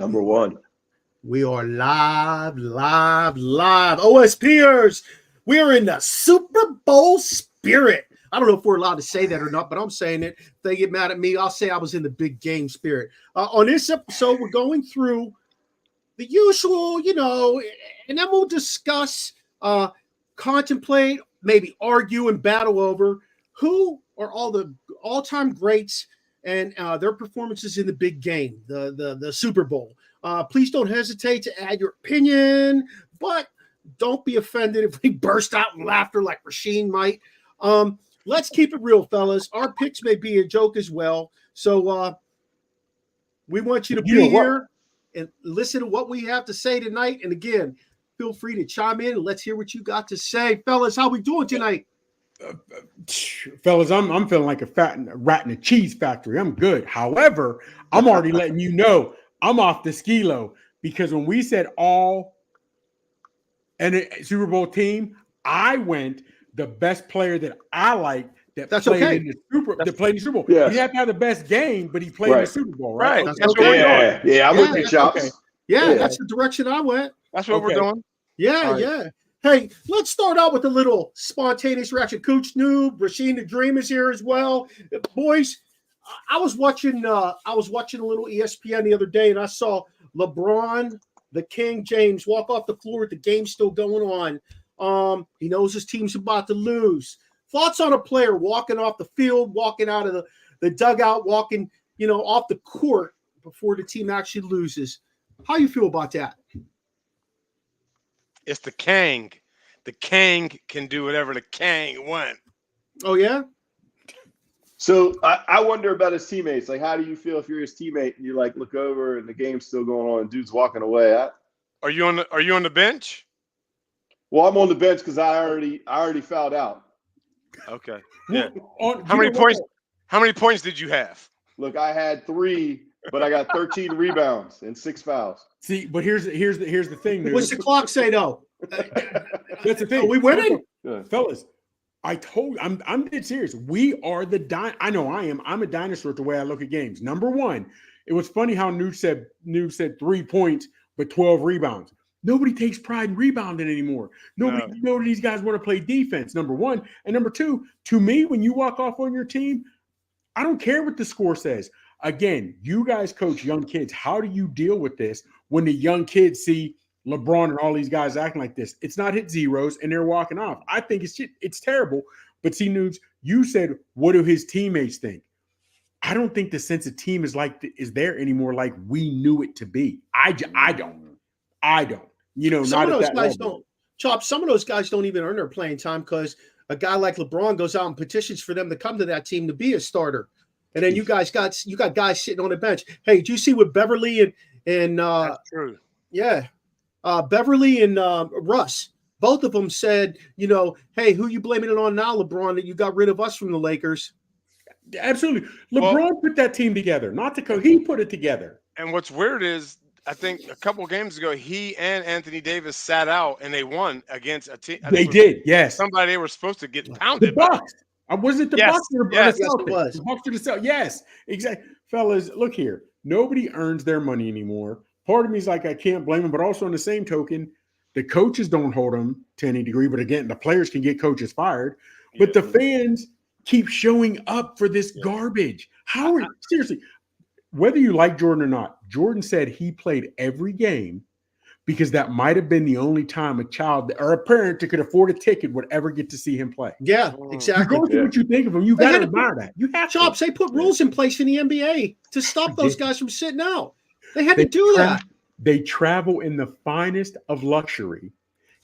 Number one. We are live. OSPers, we're in the Super Bowl spirit. I don't know if we're allowed to say that or not, but I'm saying it. If they get mad at me, I'll say I was in the big game spirit. On this episode, we're going through the usual, and then we'll discuss, contemplate, maybe argue and battle over who are all the all-time greats and their performances in the big game, the Super Bowl. Please don't hesitate to add your opinion, but don't be offended if we burst out in laughter like Rasheen might. Let's keep it real, fellas. Our picks may be a joke as well. So we want you to be here and listen to what we have to say tonight. And again, feel free to chime in and let's hear what you got to say. Fellas, how we doing tonight? Fellas, I'm feeling like a rat in a cheese factory. I'm good. However, I'm already letting you know I'm off the skilo because when we said all and a Super Bowl team, I went the best player that I like that played in the Super Bowl. Yeah. He didn't have to have the best game, but he played in the Super Bowl, right? That's okay. Yeah, I'm with you, Chops. Okay. Yeah, that's the direction I went. That's what we're doing. Yeah, yeah. Hey, let's start out with a little spontaneous reaction. Cooch Noob, Rasheen the Dream is here as well. Boys, I was watching a little ESPN the other day, and I saw LeBron, the King James, walk off the floor with the game still going on. He knows his team's about to lose. Thoughts on a player walking off the field, walking out of the dugout, walking, off the court before the team actually loses. How you feel about that? It's the Kang. The Kang can do whatever the Kang wants. Oh, yeah? So I wonder about his teammates. Like, how do you feel if you're his teammate and you look over and the game's still going on and dude's walking away? Are you on the bench? Well, I'm on the bench because I already fouled out. Okay. Yeah. How many points did you have? Look, I had 3, but I got 13 rebounds and 6 fouls. See, but here's the thing. What's the clock say though? That's the thing. Are we winning? Fellas, I'm dead serious. We are I know I am. I'm a dinosaur the way I look at games. Number one, it was funny how Noob said 3 points, but 12 rebounds. Nobody takes pride in rebounding anymore. None of these guys want to play defense, number one. And number two, to me, when you walk off on your team, I don't care what the score says. Again, you guys coach young kids. How do you deal with this when the young kids see LeBron and all these guys acting like this? It's not hit zeros and they're walking off. I think it's terrible. But see, Noobs, you said, what do his teammates think? I don't think the sense of team is there anymore like we knew it to be. I don't. Some of those guys don't. Chop, some of those guys don't even earn their playing time because a guy like LeBron goes out and petitions for them to come to that team to be a starter. And then you got guys sitting on the bench. Hey, did you see what Beverly and That's true. Yeah. Beverly and Russ, both of them said, hey, who you blaming it on now, LeBron, that you got rid of us from the Lakers? Absolutely. LeBron put that team together, not the coach. He put it together. And what's weird is I think a couple of games ago, he and Anthony Davis sat out and they won against a team. They did, yes. Somebody they were supposed to get pounded. The Bucks. Was it the Bucks or the Yes, Celtics? it was. The Bucks or the Celtics. Yes, exactly. Fellas, look here. Nobody earns their money anymore. Part of me is like, I can't blame them, but also on the same token, the coaches don't hold them to any degree. But again, the players can get coaches fired. But the fans keep showing up for this garbage. Seriously, whether you like Jordan or not, Jordan said he played every game because that might have been the only time a child or a parent that could afford a ticket would ever get to see him play. Yeah, exactly. Regardless of what you think of him, you got to admire that. You have Chops, they put rules in place in the NBA to stop those guys from sitting out. They had to do that. They travel in the finest of luxury,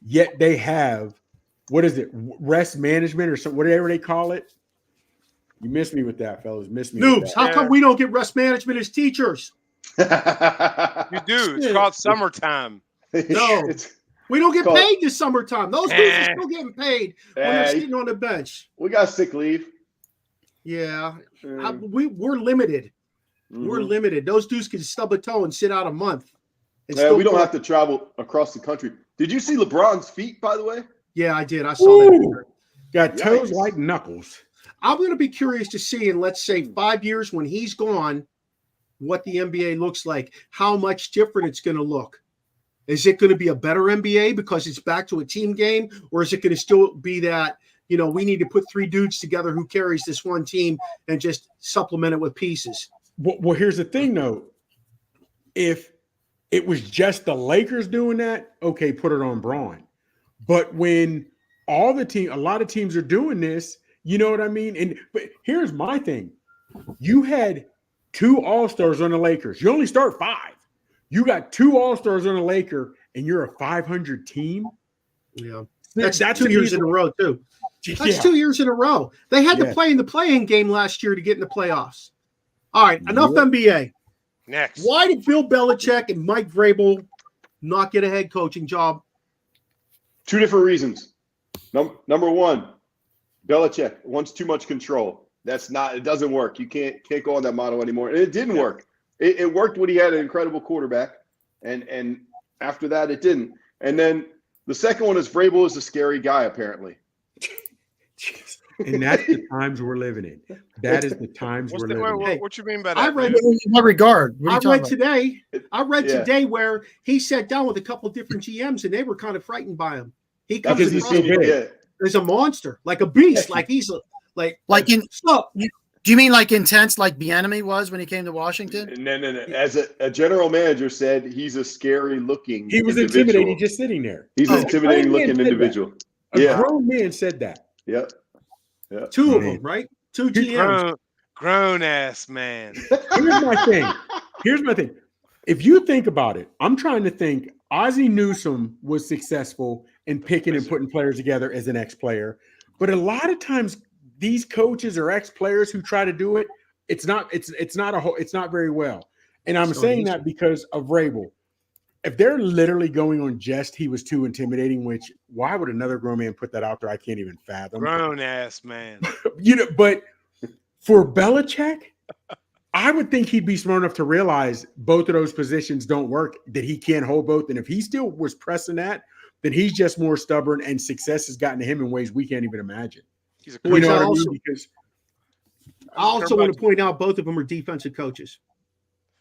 yet they have, what is it, rest management or whatever they call it. You missed me with that, fellas. Noobs, how come we don't get rest management as teachers? You do. It's called summertime. No, we don't get paid this summertime. Those dudes are still getting paid when they're sitting on the bench. We got sick leave. Yeah, we're limited. Mm-hmm. We're limited. Those dudes can stub a toe and sit out a month. We don't have to travel across the country. Did you see LeBron's feet, by the way? Yeah, I did. I saw that. Got toes like knuckles. I'm going to be curious to see in, let's say, 5 years when he's gone, what the NBA looks like, how much different it's going to look. Is it going to be a better NBA because it's back to a team game, or is it going to still be that, we need to put 3 dudes together who carries this one team and just supplement it with pieces? Well, here's the thing, though. If it was just the Lakers doing that, okay, put it on Braun. But when a lot of teams are doing this, you know what I mean? But here's my thing. You had 2 All-Stars on the Lakers. You only start 5. You got 2 All-Stars on the Laker, and you're a 500 team. Yeah. That's 2 to years me in a row, too. That's 2 years in a row. They had to play in the play-in game last year to get in the playoffs. All right, enough NBA. Next. Why did Bill Belichick and Mike Vrabel not get a head coaching job? 2 different reasons. Number one, Belichick wants too much control. It doesn't work. You can't go on that model anymore. And it didn't work. It worked when he had an incredible quarterback. And after that, it didn't. And then the second one is Vrabel is a scary guy, apparently. And that's the times we're living in. That is the times we're living in. What you mean by that? I read In what regard? What are you talking about? I read today where he sat down with a couple of different GMs and they were kind of frightened by him. He comes as a monster, like a beast, like he's do you mean like intense, like Bieniemy was when he came to Washington? No. As a general manager said, he's a scary looking. He was intimidating just sitting there. He's an intimidating looking individual. A grown man said that. Yep. 2 of them, right? 2 GMs. Grown ass man. Here's my thing. If you think about it, I'm trying to think. Ozzie Newsome was successful in picking and putting players together as an ex-player, but a lot of times these coaches or ex-players who try to do it, it's not very well. And I'm saying that because of Vrabel. If they're literally going on just he was too intimidating, which why would another grown man put that out there? I can't even fathom. Grown ass man. But for Belichick, I would think he'd be smart enough to realize both of those positions don't work, that he can't hold both. And if he still was pressing that, then he's just more stubborn and success has gotten to him in ways we can't even imagine. I also want to point out both of them are defensive coaches.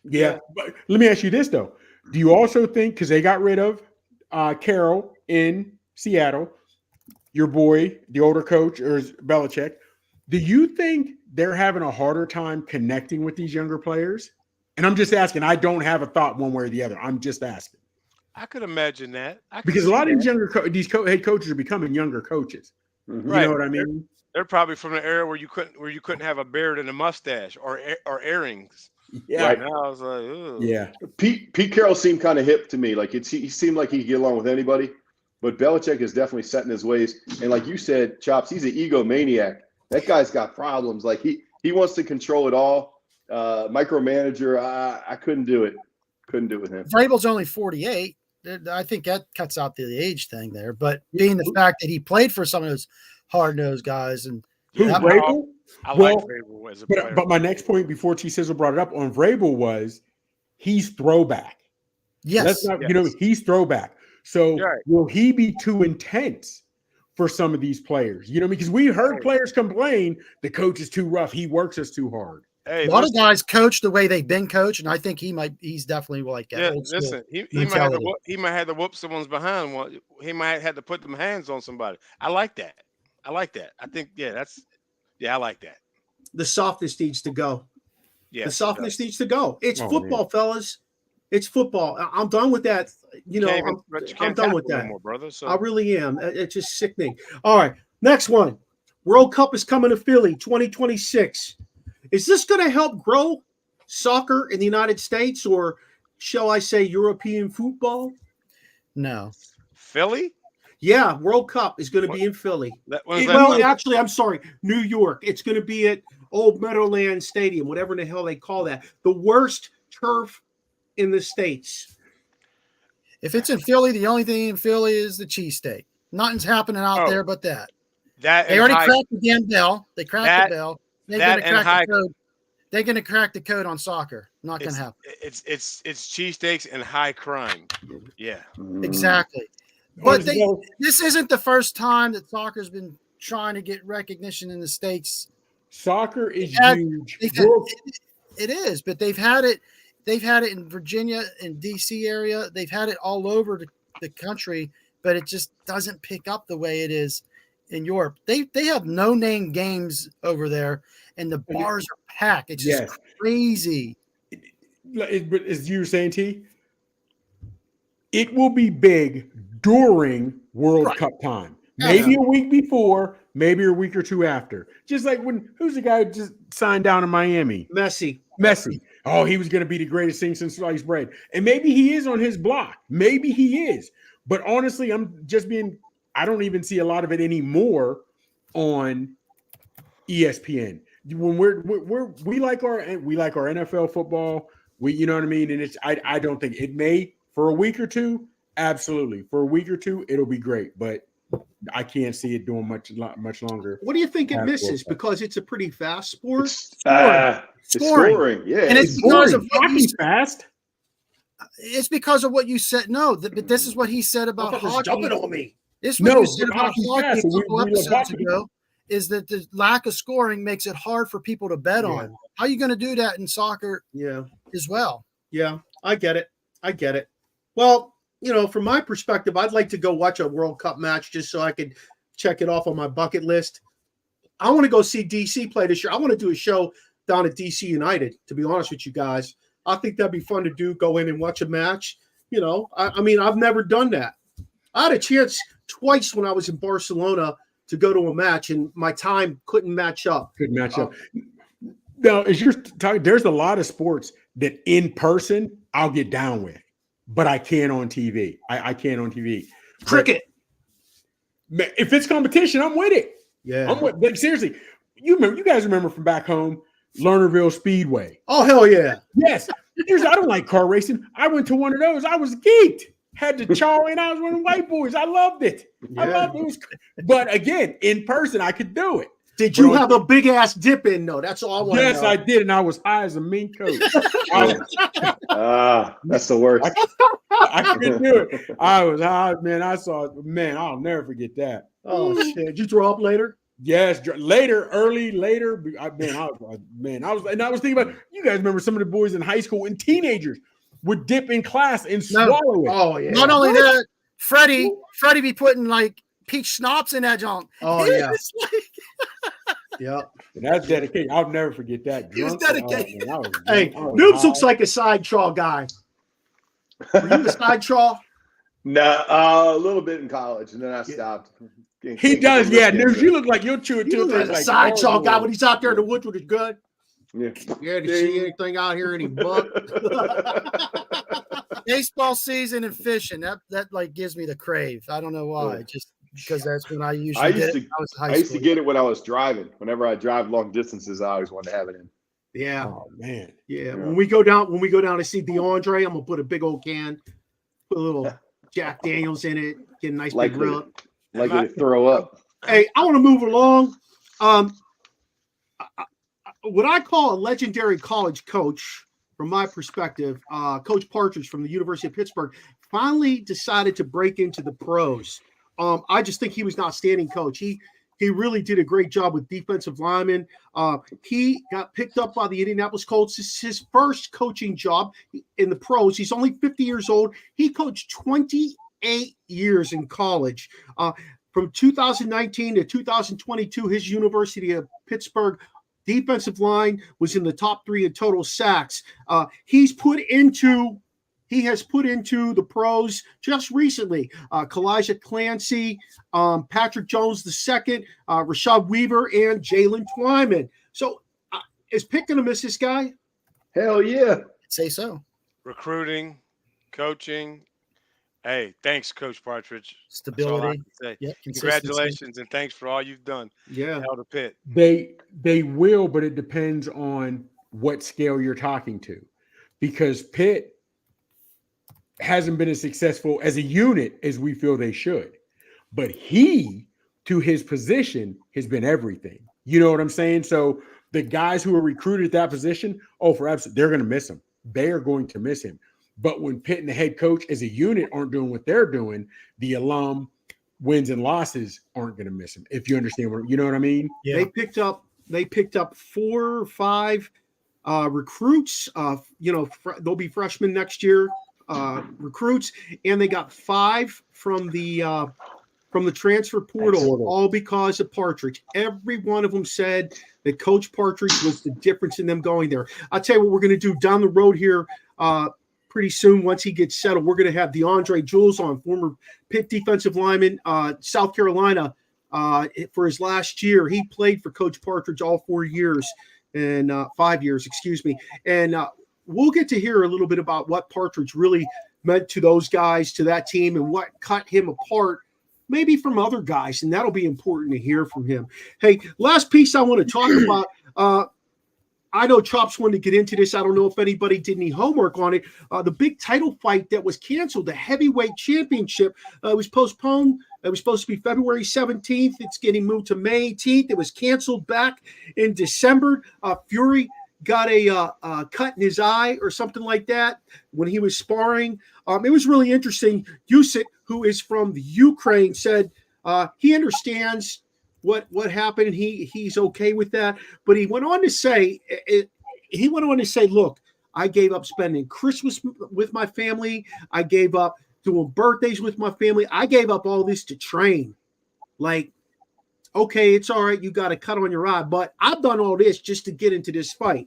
Yeah. But let me ask you this, though. Do you also think, because they got rid of Carroll in Seattle, your boy, the older coach, or Belichick, do you think they're having a harder time connecting with these younger players? And I'm just asking. I don't have a thought one way or the other. I'm just asking. I could imagine that. Because a lot of these head coaches are becoming younger coaches. Mm-hmm. You know what I mean? They're probably from the era where you couldn't have a beard and a mustache or earrings. Yeah. Right now I was like, ugh. Yeah. Pete Carroll seemed kind of hip to me. Like he seemed like he could get along with anybody. But Belichick is definitely set in his ways. And like you said, Chops, he's an egomaniac. That guy's got problems. Like he wants to control it all. Micromanager, I couldn't do it. Couldn't do it with him. Vrabel's only 48. I think that cuts out the age thing there. But being the fact that he played for some of those hard-nosed guys and Vrabel? I like Vrabel as a player. But my next point before T Sizzle brought it up on Vrabel was he's throwback. Yes. He's throwback. So will he be too intense for some of these players? Because we heard players complain the coach is too rough. He works us too hard. Hey, a lot of guys coach the way they've been coached, and I think he's definitely like that. Yeah, listen, he might have to whoop someone's behind one. He might have to put them hands on somebody. I like that. I think, I like that. The softness needs to go. Yeah, the softness needs to go. It's football, fellas. It's football. I'm done with that. I'm done with that. Anymore, brother, so. I really am. It's just sickening. All right, next one. World Cup is coming to Philly, 2026. Is this going to help grow soccer in the United States, or shall I say European football? No. Philly? Yeah, World Cup is going to be in Philly. Actually, I'm sorry, New York. It's going to be at Old Meadowland Stadium, whatever the hell they call that. The worst turf in the States. If it's in Philly, the only thing in Philly is the cheesesteak. Nothing's happening out there but that. They already cracked the damn bell. They cracked the bell. They're going to crack the code. They're going to crack the code on soccer. Not going to happen. It's cheesesteaks and high crime. Yeah. Exactly. But this isn't the first time that soccer's been trying to get recognition in the States. Soccer is huge. It is, but they've had it in Virginia and DC area. They've had it all over the country, but it just doesn't pick up the way it is in Europe. They have no name games over there, and the bars are packed. It's just crazy. But as you were saying, T, it will be big during World Cup time. Maybe a week before, maybe a week or two after. Just like who's the guy who just signed down in Miami? Messi. Oh, he was going to be the greatest thing since sliced bread. And maybe he is on his block. Maybe he is. But honestly, I don't even see a lot of it anymore on ESPN. When we like our NFL football, you know what I mean? And I don't think it may for a week or two. Absolutely. For a week or two, it'll be great. But I can't see it doing much longer. What do you think it misses? Because it's a pretty fast sport. Scoring. Yeah, and it's because of hockey's fast. It's because of what you said. No, but this is what he said about hockey. Jumping on me. This is what you said about hockey a couple episodes ago. Is that the lack of scoring makes it hard for people to bet on? How are you going to do that in soccer? As well. Yeah, I get it. Well, from my perspective, I'd like to go watch a World Cup match just so I could check it off on my bucket list. I want to go see DC play this year. I want to do a show down at DC United, to be honest with you guys. I think that'd be fun to do, go in and watch a match. I mean, I've never done that. I had a chance twice when I was in Barcelona to go to a match, and my time couldn't match up. Now, as you're talking, there's a lot of sports that in person I'll get down with, but I can't on TV. I can't on TV. Cricket. But if it's competition, I'm with it. Yeah. But seriously, you guys remember from back home, Lernerville Speedway. Oh, hell yeah. Yes. I don't like car racing. I went to one of those. I was geeked. Had the Charlie, and I was one of the white boys. I loved it. Yeah. I loved it. But again, in person, I could do it. Did you have a big ass dip in though? That's all I want to know. Yes, I did, and I was high as a mink coat. That's the worst. I couldn't do it. I was high, man. I'll never forget that. Oh shit! Did you throw up later? Yes, later. I was thinking about, you guys remember some of the boys in high school and teenagers would dip in class and swallow it. Oh yeah. Not only that, Freddie be putting like peach schnapps in that junk. Oh yeah. Yeah. That's dedication. I'll never forget that. He was dedicated. Hey, Noobs looks like a sidetraw guy. Were you a sidetraw? No, a little bit in college, and then I stopped. He does, yeah. Noobs, you look like you'll chew it too. Like a sidetraw guy when he's out there in the woods with his gun. Yeah. Yeah, to see anything out here, any buck. Baseball season and fishing, that like gives me the crave. I don't know why. Just because that's when I usually I used to get it when I was driving. Whenever I drive long distances, I always wanted to have it in. Yeah. Oh man. Yeah. When we go down to see DeAndre, I'm gonna put a big old can, put a little Jack Daniels in it, get a nice big grill. Like to throw up. Hey, I want to move along. What I call a legendary college coach, from my perspective, Coach Partridge from the University of Pittsburgh, finally decided to break into the pros. I just think he was an outstanding coach. He really did a great job with defensive linemen. He got picked up by the Indianapolis Colts. It's his first coaching job in the pros. He's only 50 years old. He coached 28 years in college. From 2019 to 2022, his University of Pittsburgh defensive line was in the top 3 in total sacks. He has put into the pros just recently. Kalijah Clancy, Patrick Jones II, Rashad Weaver, and Jalen Twyman. So is Pitt going to miss this guy? Hell yeah. I'd say so. Recruiting, coaching. Hey, thanks, Coach Partridge. Stability. Yep, congratulations, and thanks for all you've done. Yeah. Hell to Pitt. They will, but it depends on what scale you're talking to. Because Pitt hasn't been as successful as a unit as we feel they should. But he, to his position, has been everything. You know what I'm saying? So the guys who are recruited at that position, they're going to miss him. They are going to miss him. But when Pitt and the head coach as a unit aren't doing what they're doing, the alum wins and losses aren't going to miss him. If you understand you know what I mean? Yeah. They picked up 4 or 5 recruits. They'll be freshmen next year. Recruits, and they got 5 from the transfer portal, all because of Partridge. Every one of them said that Coach Partridge was the difference in them going there. I'll tell you what we're going to do down the road here pretty soon. Once he gets settled, we're going to have DeAndre Jules on, former Pitt defensive lineman, South Carolina, for his last year. He played for Coach Partridge all 4 years and 5 years, excuse me. And we'll get to hear a little bit about what Partridge really meant to those guys, to that team, and what cut him apart maybe from other guys, and that'll be important to hear from him. Hey, last piece I want to talk about. I know Chops wanted to get into this. I don't know if anybody did any homework on it. The big title fight that was canceled, the heavyweight championship, was postponed. It was supposed to be February 17th. It's getting moved to May 18th. It was canceled back in December. Fury got a cut in his eye or something like that when he was sparring. It was really interesting. Usyk, who is from the Ukraine, said he understands what happened. He's okay with that. But he went on to say, look, I gave up spending Christmas with my family. I gave up doing birthdays with my family. I gave up all this to train. Like, okay, it's all right. You got a cut on your eye, but I've done all this just to get into this fight.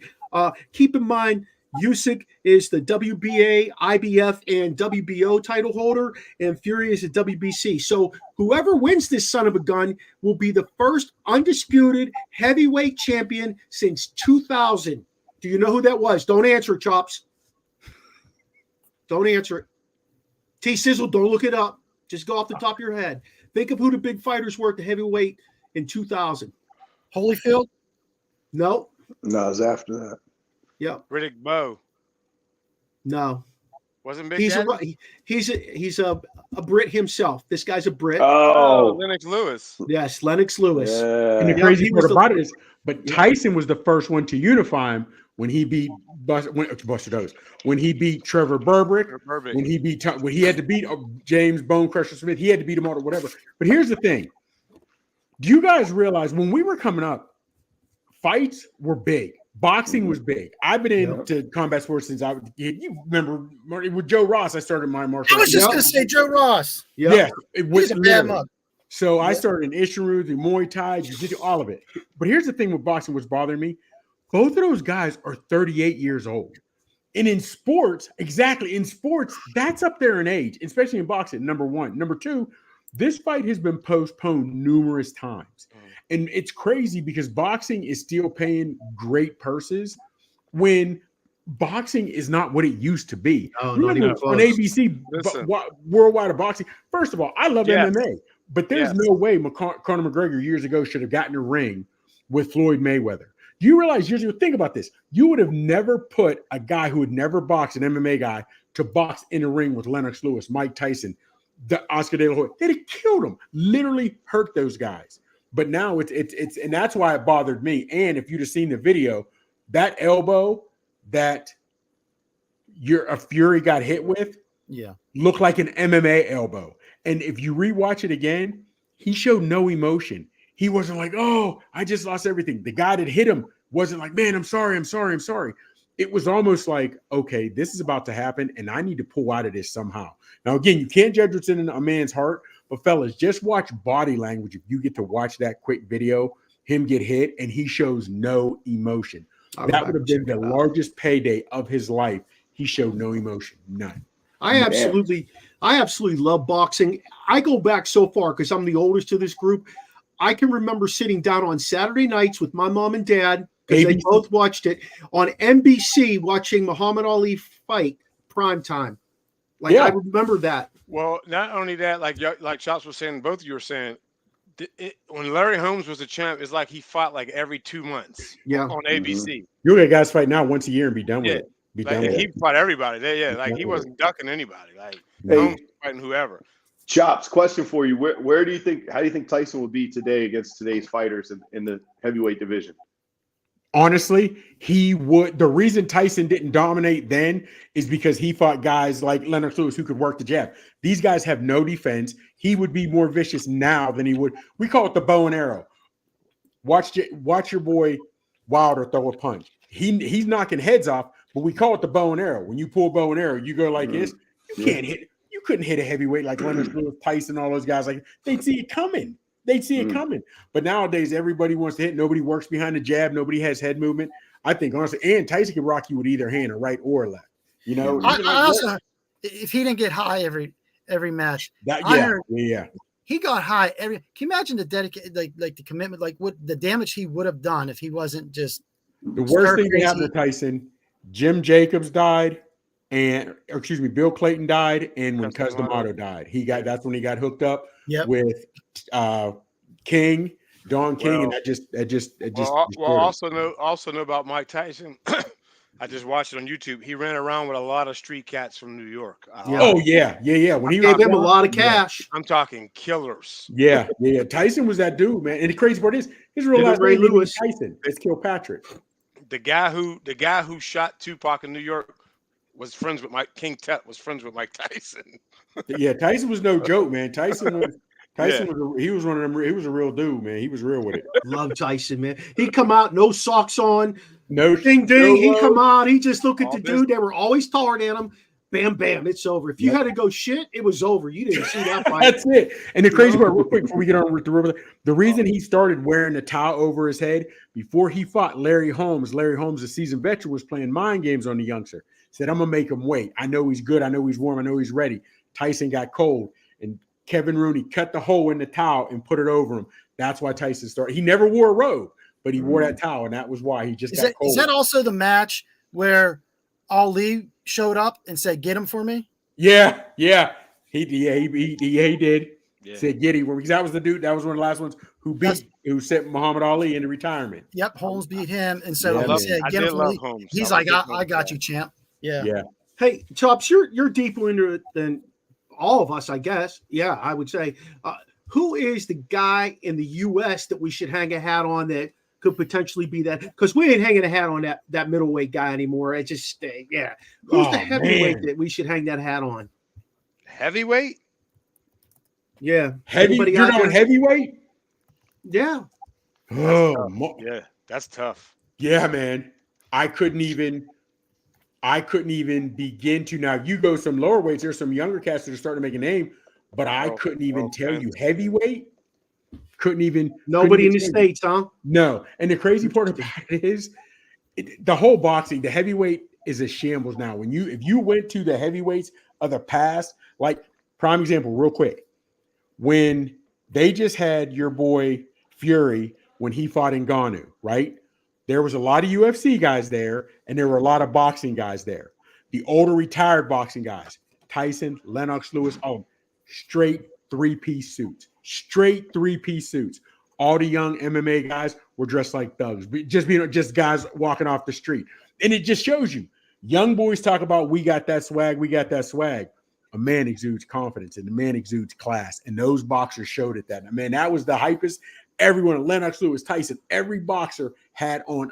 Keep in mind, Usyk is the WBA, IBF, and WBO title holder, and Fury is a WBC. So whoever wins this son of a gun will be the first undisputed heavyweight champion since 2000. Do you know who that was? Don't answer it, Chops. Don't answer it. T-Sizzle, don't look it up. Just go off the top of your head. Think of who the big fighters were at the heavyweight in 2000. Holyfield? No. No, it was after that. Yep. Riddick Bowe. No. Wasn't Big Daddy? He's a Brit himself. This guy's a Brit. Oh, Lennox Lewis. Yes, Lennox Lewis. Yeah. And the crazy part about it is, but Tyson was the first one to unify him when he beat Buster Douglas, when he beat Trevor Berbick, when he had to beat James Bone Crusher Smith. He had to beat him all or whatever. But here's the thing. Do you guys realize when we were coming up, fights were big. Boxing was big. I've been into combat sports since you remember with Joe Ross. I started my martial arts. I was just going to say Joe Ross. Yeah, it was He's a bad mother. So I started in Ishiru, the Muay Thai, Jiu-Jitsu, all of it. But here's the thing with boxing, what's bothering me. Both of those guys are 38 years old. And in sports, that's up there in age, especially in boxing, number one. Number two, this fight has been postponed numerous times. And it's crazy because boxing is still paying great purses when boxing is not what it used to be. Oh, remember on ABC, Worldwide of Boxing. First of all, I love MMA, but there's no way Conor McGregor years ago should have gotten a ring with Floyd Mayweather. Do you realize years ago, think about this. You would have never put a guy who had never boxed, an MMA guy, to box in a ring with Lennox Lewis, Mike Tyson, Oscar De La Hoya. They'd have killed him, literally hurt those guys. But now it's and that's why it bothered me. And if you'd have seen the video, that elbow that a Fury got hit with, looked like an MMA elbow. And if you rewatch it again, he showed no emotion. He wasn't like, oh, I just lost everything. The guy that hit him wasn't like, man, I'm sorry. It was almost like, okay, this is about to happen, and I need to pull out of this somehow. Now, again, you can't judge what's in a man's heart, but fellas, just watch body language. If you get to watch that quick video, him get hit, and he shows no emotion. That would have been the largest payday of his life. He showed no emotion, none. I absolutely love boxing. I go back so far because I'm the oldest to this group. I can remember sitting down on Saturday nights with my mom and dad because they both watched it on NBC, watching Muhammad Ali fight prime time. I remember that. Well, not only that, like Chops was saying, both of you were saying, when Larry Holmes was a champ, it's like he fought like every 2 months on ABC. You'll get guys fight now once a year and be done with it. He fought everybody. He wasn't ducking anybody. Holmes fighting whoever. Chops, question for you. How do you think Tyson would be today against today's fighters in the heavyweight division? Honestly, he would. The reason Tyson didn't dominate then is because he fought guys like Lennox Lewis who could work the jab. These guys have no defense. He would be more vicious now than he would. We call it the bow and arrow. Watch your boy Wilder throw a punch. he's knocking heads off, but we call it the bow and arrow. When you pull bow and arrow, you go like this. You can't hit. You couldn't hit a heavyweight like Leonard Lewis, Tyson, all those guys. Like they'd see it coming. But nowadays, everybody wants to hit. Nobody works behind the jab. Nobody has head movement. I think honestly, and Tyson can rock you with either hand, or right or left. You know, I also, if he didn't get high every match, he got high every. Can you imagine the dedication, like the commitment, like what the damage he would have done if he wasn't just the worst thing that happened to Tyson? Jim Jacobs died, Bill Clayton died, and when Cus D'Amato died, that's when he got hooked up with King, Don King, and that just. Also know about Mike Tyson. I just watched it on YouTube. He ran around with a lot of street cats from New York. When he gave him a lot of cash. I'm talking killers. Yeah. Tyson was that dude, man. And the crazy part is his real last name is Tyson. It's Kilpatrick. The guy who shot Tupac in New York was friends with Mike King. Tut was friends with Mike Tyson. Yeah, Tyson was no joke, man. Tyson was he was one of them. He was a real dude, man. He was real with it. Love Tyson, man. He'd come out, no socks on, no ding ding. He'd come out. He just look at the dude. They were always taller than him. Bam, bam, it's over. If you had to go shit, it was over. You didn't see that fight. That's it. And the crazy part, real quick, before we get on with the reason he started wearing the towel over his head before he fought Larry Holmes, a seasoned veteran, was playing mind games on the youngster. Said, I'm gonna make him wait. I know he's good. I know he's warm. I know he's ready. Tyson got cold, and Kevin Rooney cut the hole in the towel and put it over him. That's why Tyson started. He never wore a robe, but he wore that towel, and that was why he just got cold. Is that also the match where Ali showed up and said, "Get him for me"? Yeah. He did. Yeah. Said get him, because that was the dude. That was one of the last ones who sent Muhammad Ali into retirement. Yep, Holmes beat him, and so he said, "Get him for me." Holmes. He's like, "I got you, champ." Yeah. Hey, Chops, you're deeper into it than all of us, I guess. Yeah, I would say. Who is the guy in the U.S. that we should hang a hat on that could potentially be that? Because we ain't hanging a hat on that middleweight guy anymore. It just, Who's the heavyweight that we should hang that hat on? Heavyweight? Yeah. You're going heavyweight? Yeah. Yeah, that's tough. Yeah, man. I couldn't even begin to. Now you go some lower weights. There's some younger cats that are starting to make a name, but I couldn't even tell you heavyweight. Nobody in the States, huh? No. And the crazy part about it is the whole boxing, the heavyweight is a shambles now. If you went to the heavyweights of the past, like prime example, real quick, when they just had your boy Fury when he fought Ngannou, right? There was a lot of UFC guys there, and there were a lot of boxing guys there. The older retired boxing guys, Tyson, Lennox Lewis, straight three-piece suits. All the young MMA guys were dressed like thugs, just guys walking off the street. And it just shows you, young boys talk about, we got that swag. A man exudes confidence, and the man exudes class. And those boxers showed it that. Man, that was the hypest. Everyone, Lennox Lewis, Tyson, every boxer had on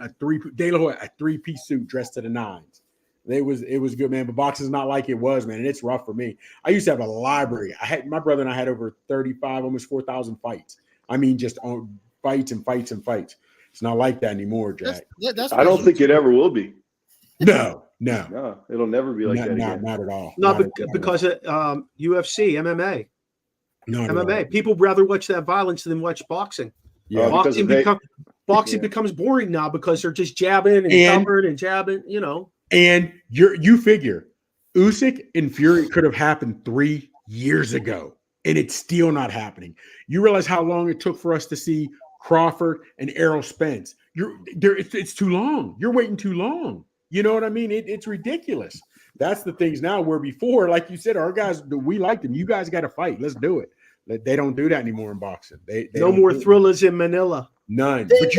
De La Hoya, a three-piece suit dressed to the nines. It was good, man. But boxing's not like it was, man. And it's rough for me. I used to have a library. My brother and I had over 35, almost 4,000 fights. I mean, just on fights and fights and fights. It's not like that anymore, Jack. I don't think it ever will be. No, it'll never be like that again. Not at all. Because of UFC, MMA. No, MMA. People rather watch that violence than watch boxing. Yeah, boxing becomes boring now because they're just jabbing and covering and jabbing, And you figure Usyk and Fury could have happened 3 years ago, and it's still not happening. You realize how long it took for us to see Crawford and Errol Spence. It's too long. You're waiting too long. You know what I mean? It's ridiculous. That's the things now where before, like you said, our guys, we liked them. You guys got to fight. Let's do it. They don't do that anymore in boxing. They no more thrillers in Manila. None. But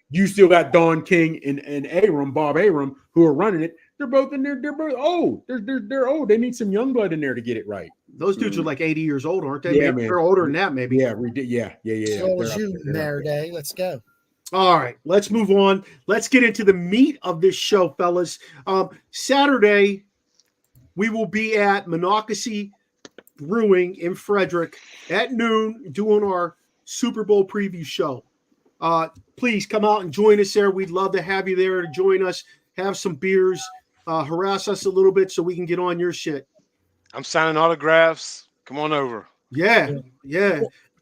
you still got Don King and Bob Arum, who are running it. They're both in there. They're both old. They're old. They need some young blood in there to get it right. Those dudes are like 80 years old, aren't they? Yeah, man. They're older than that, maybe. Yeah. So as you, Maradei. Let's go. All right, let's move on. Let's get into the meat of this show, fellas. Saturday, we will be at Monocacy Brewing in Frederick at noon doing our Super Bowl preview show. please come out and join us there. We'd love to have you there to join us, have some beers, harass us a little bit so we can get on your shit. I'm signing autographs. Come on over. Yeah.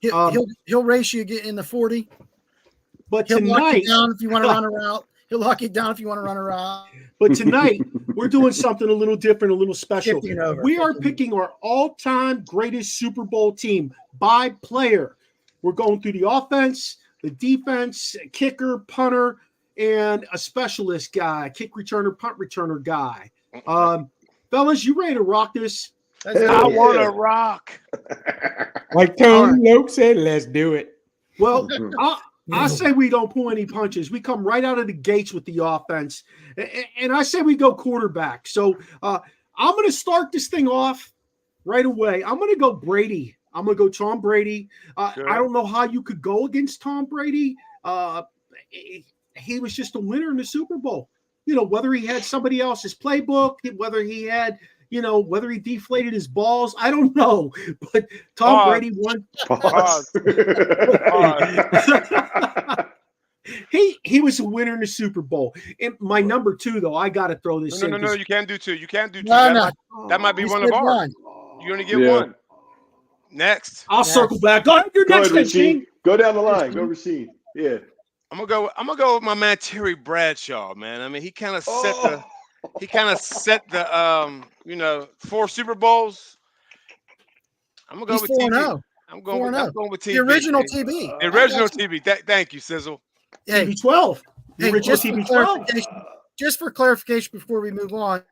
He'll race you in the 40. But he'll tonight, lock you down if you want to run around. He'll lock you down if you want to run around. But tonight, we're doing something a little different, a little special. We are picking our all-time greatest Super Bowl team by player. We're going through the offense, the defense, kicker, punter, and a specialist guy, kick returner, punt returner guy. Fellas, you ready to rock this? I want to rock. Like Tony Loke said, let's do it. Well, I say we don't pull any punches. We come right out of the gates with the offense. And I say we go quarterback. So I'm going to start this thing off right away. I'm going to go Brady. I'm going to go Tom Brady. I don't know how you could go against Tom Brady. He was just a winner in the Super Bowl. You know, whether he had somebody else's playbook, whether he had, whether he deflated his balls, I don't know. But Tom Brady won. He was a winner in the Super Bowl. And my number 2, though, I got to throw this in. No, you can't do 2. You can't do 2. No, that might be one of ours. You only get one. Next. I'll circle back. Go ahead, you're next, Rasheen. Go down the line. Go, Rasheen. Yeah. I'm gonna go with my man Terry Bradshaw, man. I mean, he kind of set the 4 Super Bowls. I'm gonna go with TB. I'm going with TB. The original TB. The original TB. Thank you, Sizzle. Hey, TB12. Just for clarification before we move on,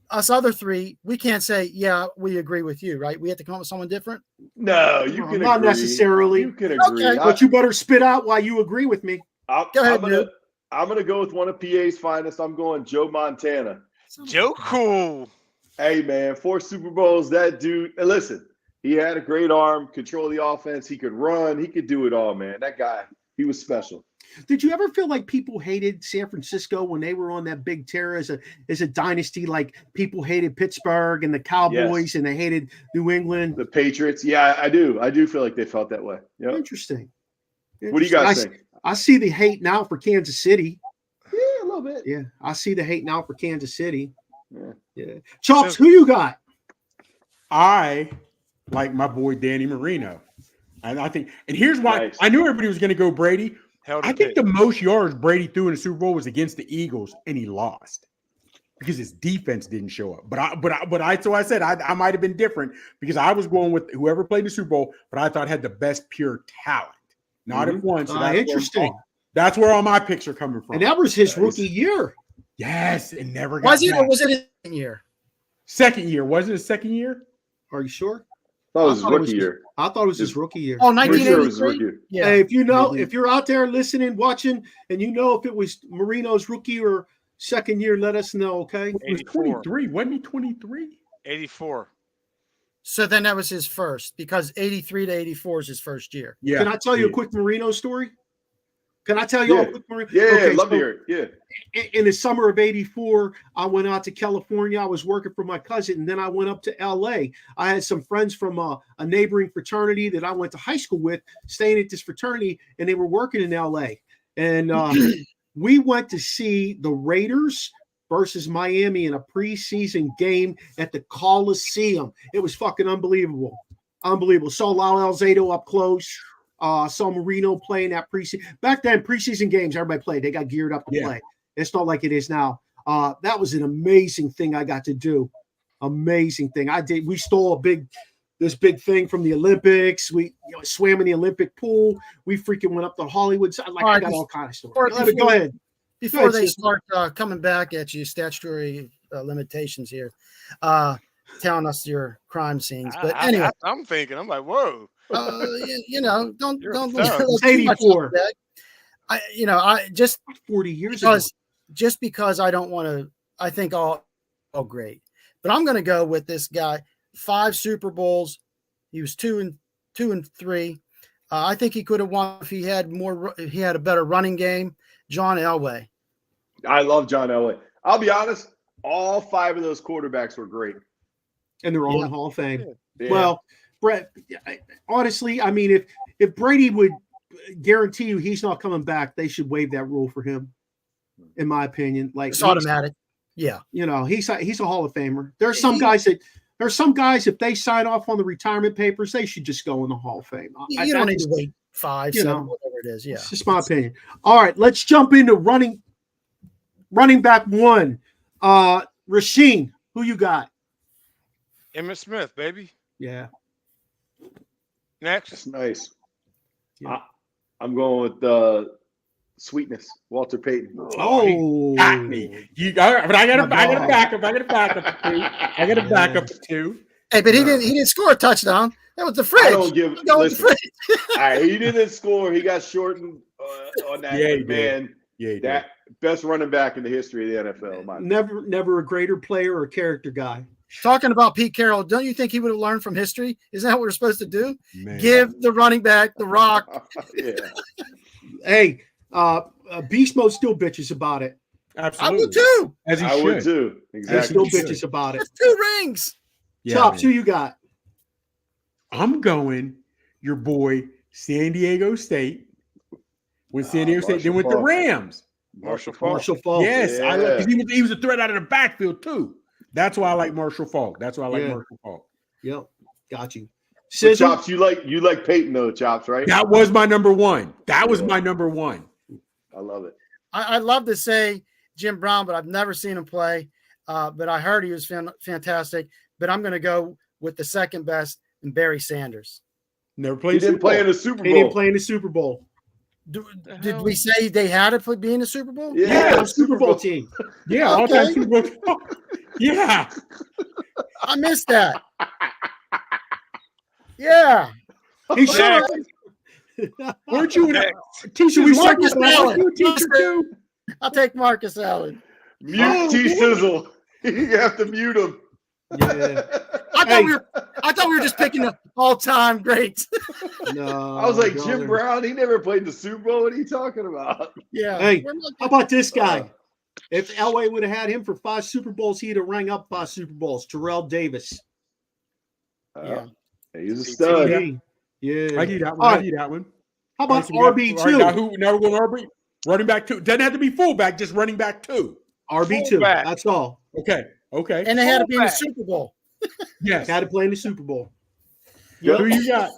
us other 3, we can't say, yeah, we agree with you, right? We have to come up with someone different? No, you can not agree. Necessarily. You can agree. Okay. But you better spit out why you agree with me. Go ahead, I'm gonna go with one of PA's finest. I'm going Joe Montana. Joe cool. Hey man, 4 Super Bowls. That dude. And listen, he had a great arm, control the offense. He could run. He could do it all, man. That guy, he was special. Did you ever feel like people hated San Francisco when they were on that big tear as a dynasty? Like people hated Pittsburgh and the Cowboys, and they hated New England, the Patriots. Yeah, I do. I do feel like they felt that way. Yep. Interesting. What do you guys think? I see the hate now for Kansas City. Yeah, a little bit. Yeah, I see the hate now for Kansas City. Yeah. Chops, who you got? I like my boy Danny Marino. And I think, and here's why. Nice. I knew everybody was going to go Brady. I think did. the most yards Brady threw in the Super Bowl was against the Eagles, and he lost because his defense didn't show up. So I said I might have been different because I was going with whoever played the Super Bowl, but I thought had the best pure talent. Not at once. So interesting. That's where all my picks are coming from. And that was his rookie year. Yes, it never got. Was it his second year? Second year. Was it his second year? Are you sure? That was his rookie year. I thought it was his rookie year. Oh, 1983. Yeah. Hey, if you're out there listening, watching, and you know if it was Marino's rookie or second year, let us know, okay? It was 23. Wasn't he 23? 84. So then that was his first, because 83 to 84 is his first year. Yeah. Can I tell you a quick Marino story? Can I tell you a quick Marino? Yeah, love to hear it. Yeah. In the summer of 84, I went out to California. I was working for my cousin, and then I went up to LA. I had some friends from a neighboring fraternity that I went to high school with staying at this fraternity, and they were working in LA. And we went to see the Raiders versus Miami in a preseason game at the Coliseum. It was fucking unbelievable. Unbelievable. Saw Lyle Alzado up close. Saw Marino playing that preseason. Back then, preseason games, everybody played. They got geared up to play. It's not like it is now. That was an amazing thing I got to do. Amazing thing. We stole this big thing from the Olympics. We swam in the Olympic pool. We freaking went up to Hollywood. I got all kinds of stories. Go ahead. Before they start coming back at you, statutory limitations here, telling us your crime scenes. But anyway, I'm thinking, I'm like, whoa. Don't 84. I just 40 years ago. Just because I don't want to, I think all great, but I'm going to go with this guy. 5 Super Bowls. He was 2 and 3. I think he could have won if he had a better running game. John Elway. I love John Elway. I'll be honest, all 5 of those quarterbacks were great. And they're all in Hall of Fame. Yeah. Well, Brett, honestly, I mean, if Brady would guarantee you he's not coming back. They should waive that rule for him, in my opinion. Like it's automatic. Yeah. He's a Hall of Famer. There's some guys if they sign off on the retirement papers, they should just go in the Hall of Fame. You don't need to wait 5, 7, whatever it is. Yeah. It's just my opinion. All right, let's jump into running back 1. Rasheen, who you got? Emmitt Smith, baby. Yeah. Next. That's nice. Yeah. I'm going with Sweetness, Walter Payton. Oh, got me. But I got to back up. I got to back up to 2. I got to back up to 2. Hey, but he didn't score a touchdown. That was the fridge. I don't give. Listen, all right, he didn't score. He got shortened on that. Yeah, man. Yeah, that best running back in the history of the NFL. Never a greater player or a character guy. Talking about Pete Carroll, don't you think he would have learned from history? Isn't that what we're supposed to do? Man. Give the running back the rock. Yeah. Hey, Beast Mode still bitches about it. Absolutely. I would too. As he I would should. too. He Exactly. still bitches about it. That's 2 rings. Yeah, Chops, man. who you got? I'm going your boy San Diego State. With San Diego State, then with the Rams. Marshall Faulk. Marshall Faulk. Yes, Yeah. I like because he was a threat out of the backfield too. That's why I like Marshall Faulk. Marshall Faulk. Yep, got you. But Sizzle. Chops, you like Peyton though, Chops, right? That was my number 1. That was my number 1. I love it. I'd love to say Jim Brown, but I've never seen him play. But I heard he was fantastic. But I'm going to go with the second best, and Barry Sanders. Never He played. didn't play in the Super Bowl. He didn't play in the Super Bowl. Did we say they had to be in the Super Bowl? Yeah, Super Bowl team. Yeah, all time Super Bowl. Yeah. I missed that. Yeah. He should have. Weren't you Teacher, we Marcus Allen. teacher too? I'll take Marcus Allen. Mute T Sizzle. You have to mute him. Yeah. I thought we were just picking the all-time greats. No. I was like, brother. Jim Brown, he never played in the Super Bowl. What are you talking about? Yeah. Hey, how about this guy? If Elway would have had him for 5 Super Bowls, he'd have rang up 5 Super Bowls. Terrell Davis. Yeah. He's a stud. Yeah. I need that one. All right. I need that one. How about All right, RB2? now we're going RB. Running back 2. Doesn't have to be fullback, just running back 2. RB2. Fullback. That's all. Okay. And they had to be in the Super Bowl. Yes. Had to play in the Super Bowl. Who you got?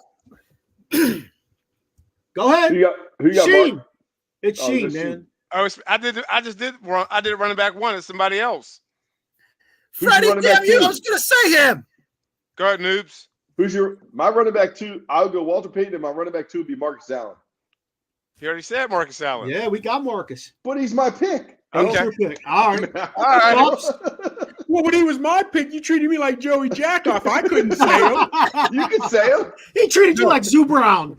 Go ahead. Who you got Sheen. Mark? It's Oh, Sheen, that's man. I did running back 1 as somebody else. Who's Freddie, your running back damn you! 2? I was going to say him. Go ahead, noobs. My running back 2? I'll go Walter Payton, and my running back 2 would be Marcus Allen. He already said Marcus Allen. Yeah, we got Marcus. But he's my pick. That's Okay. your pick. All right. All right. Chops. Well, when he was my pick, you treated me like Joey Jackoff. I couldn't say him. You can say him. He treated you like Zoo Brown.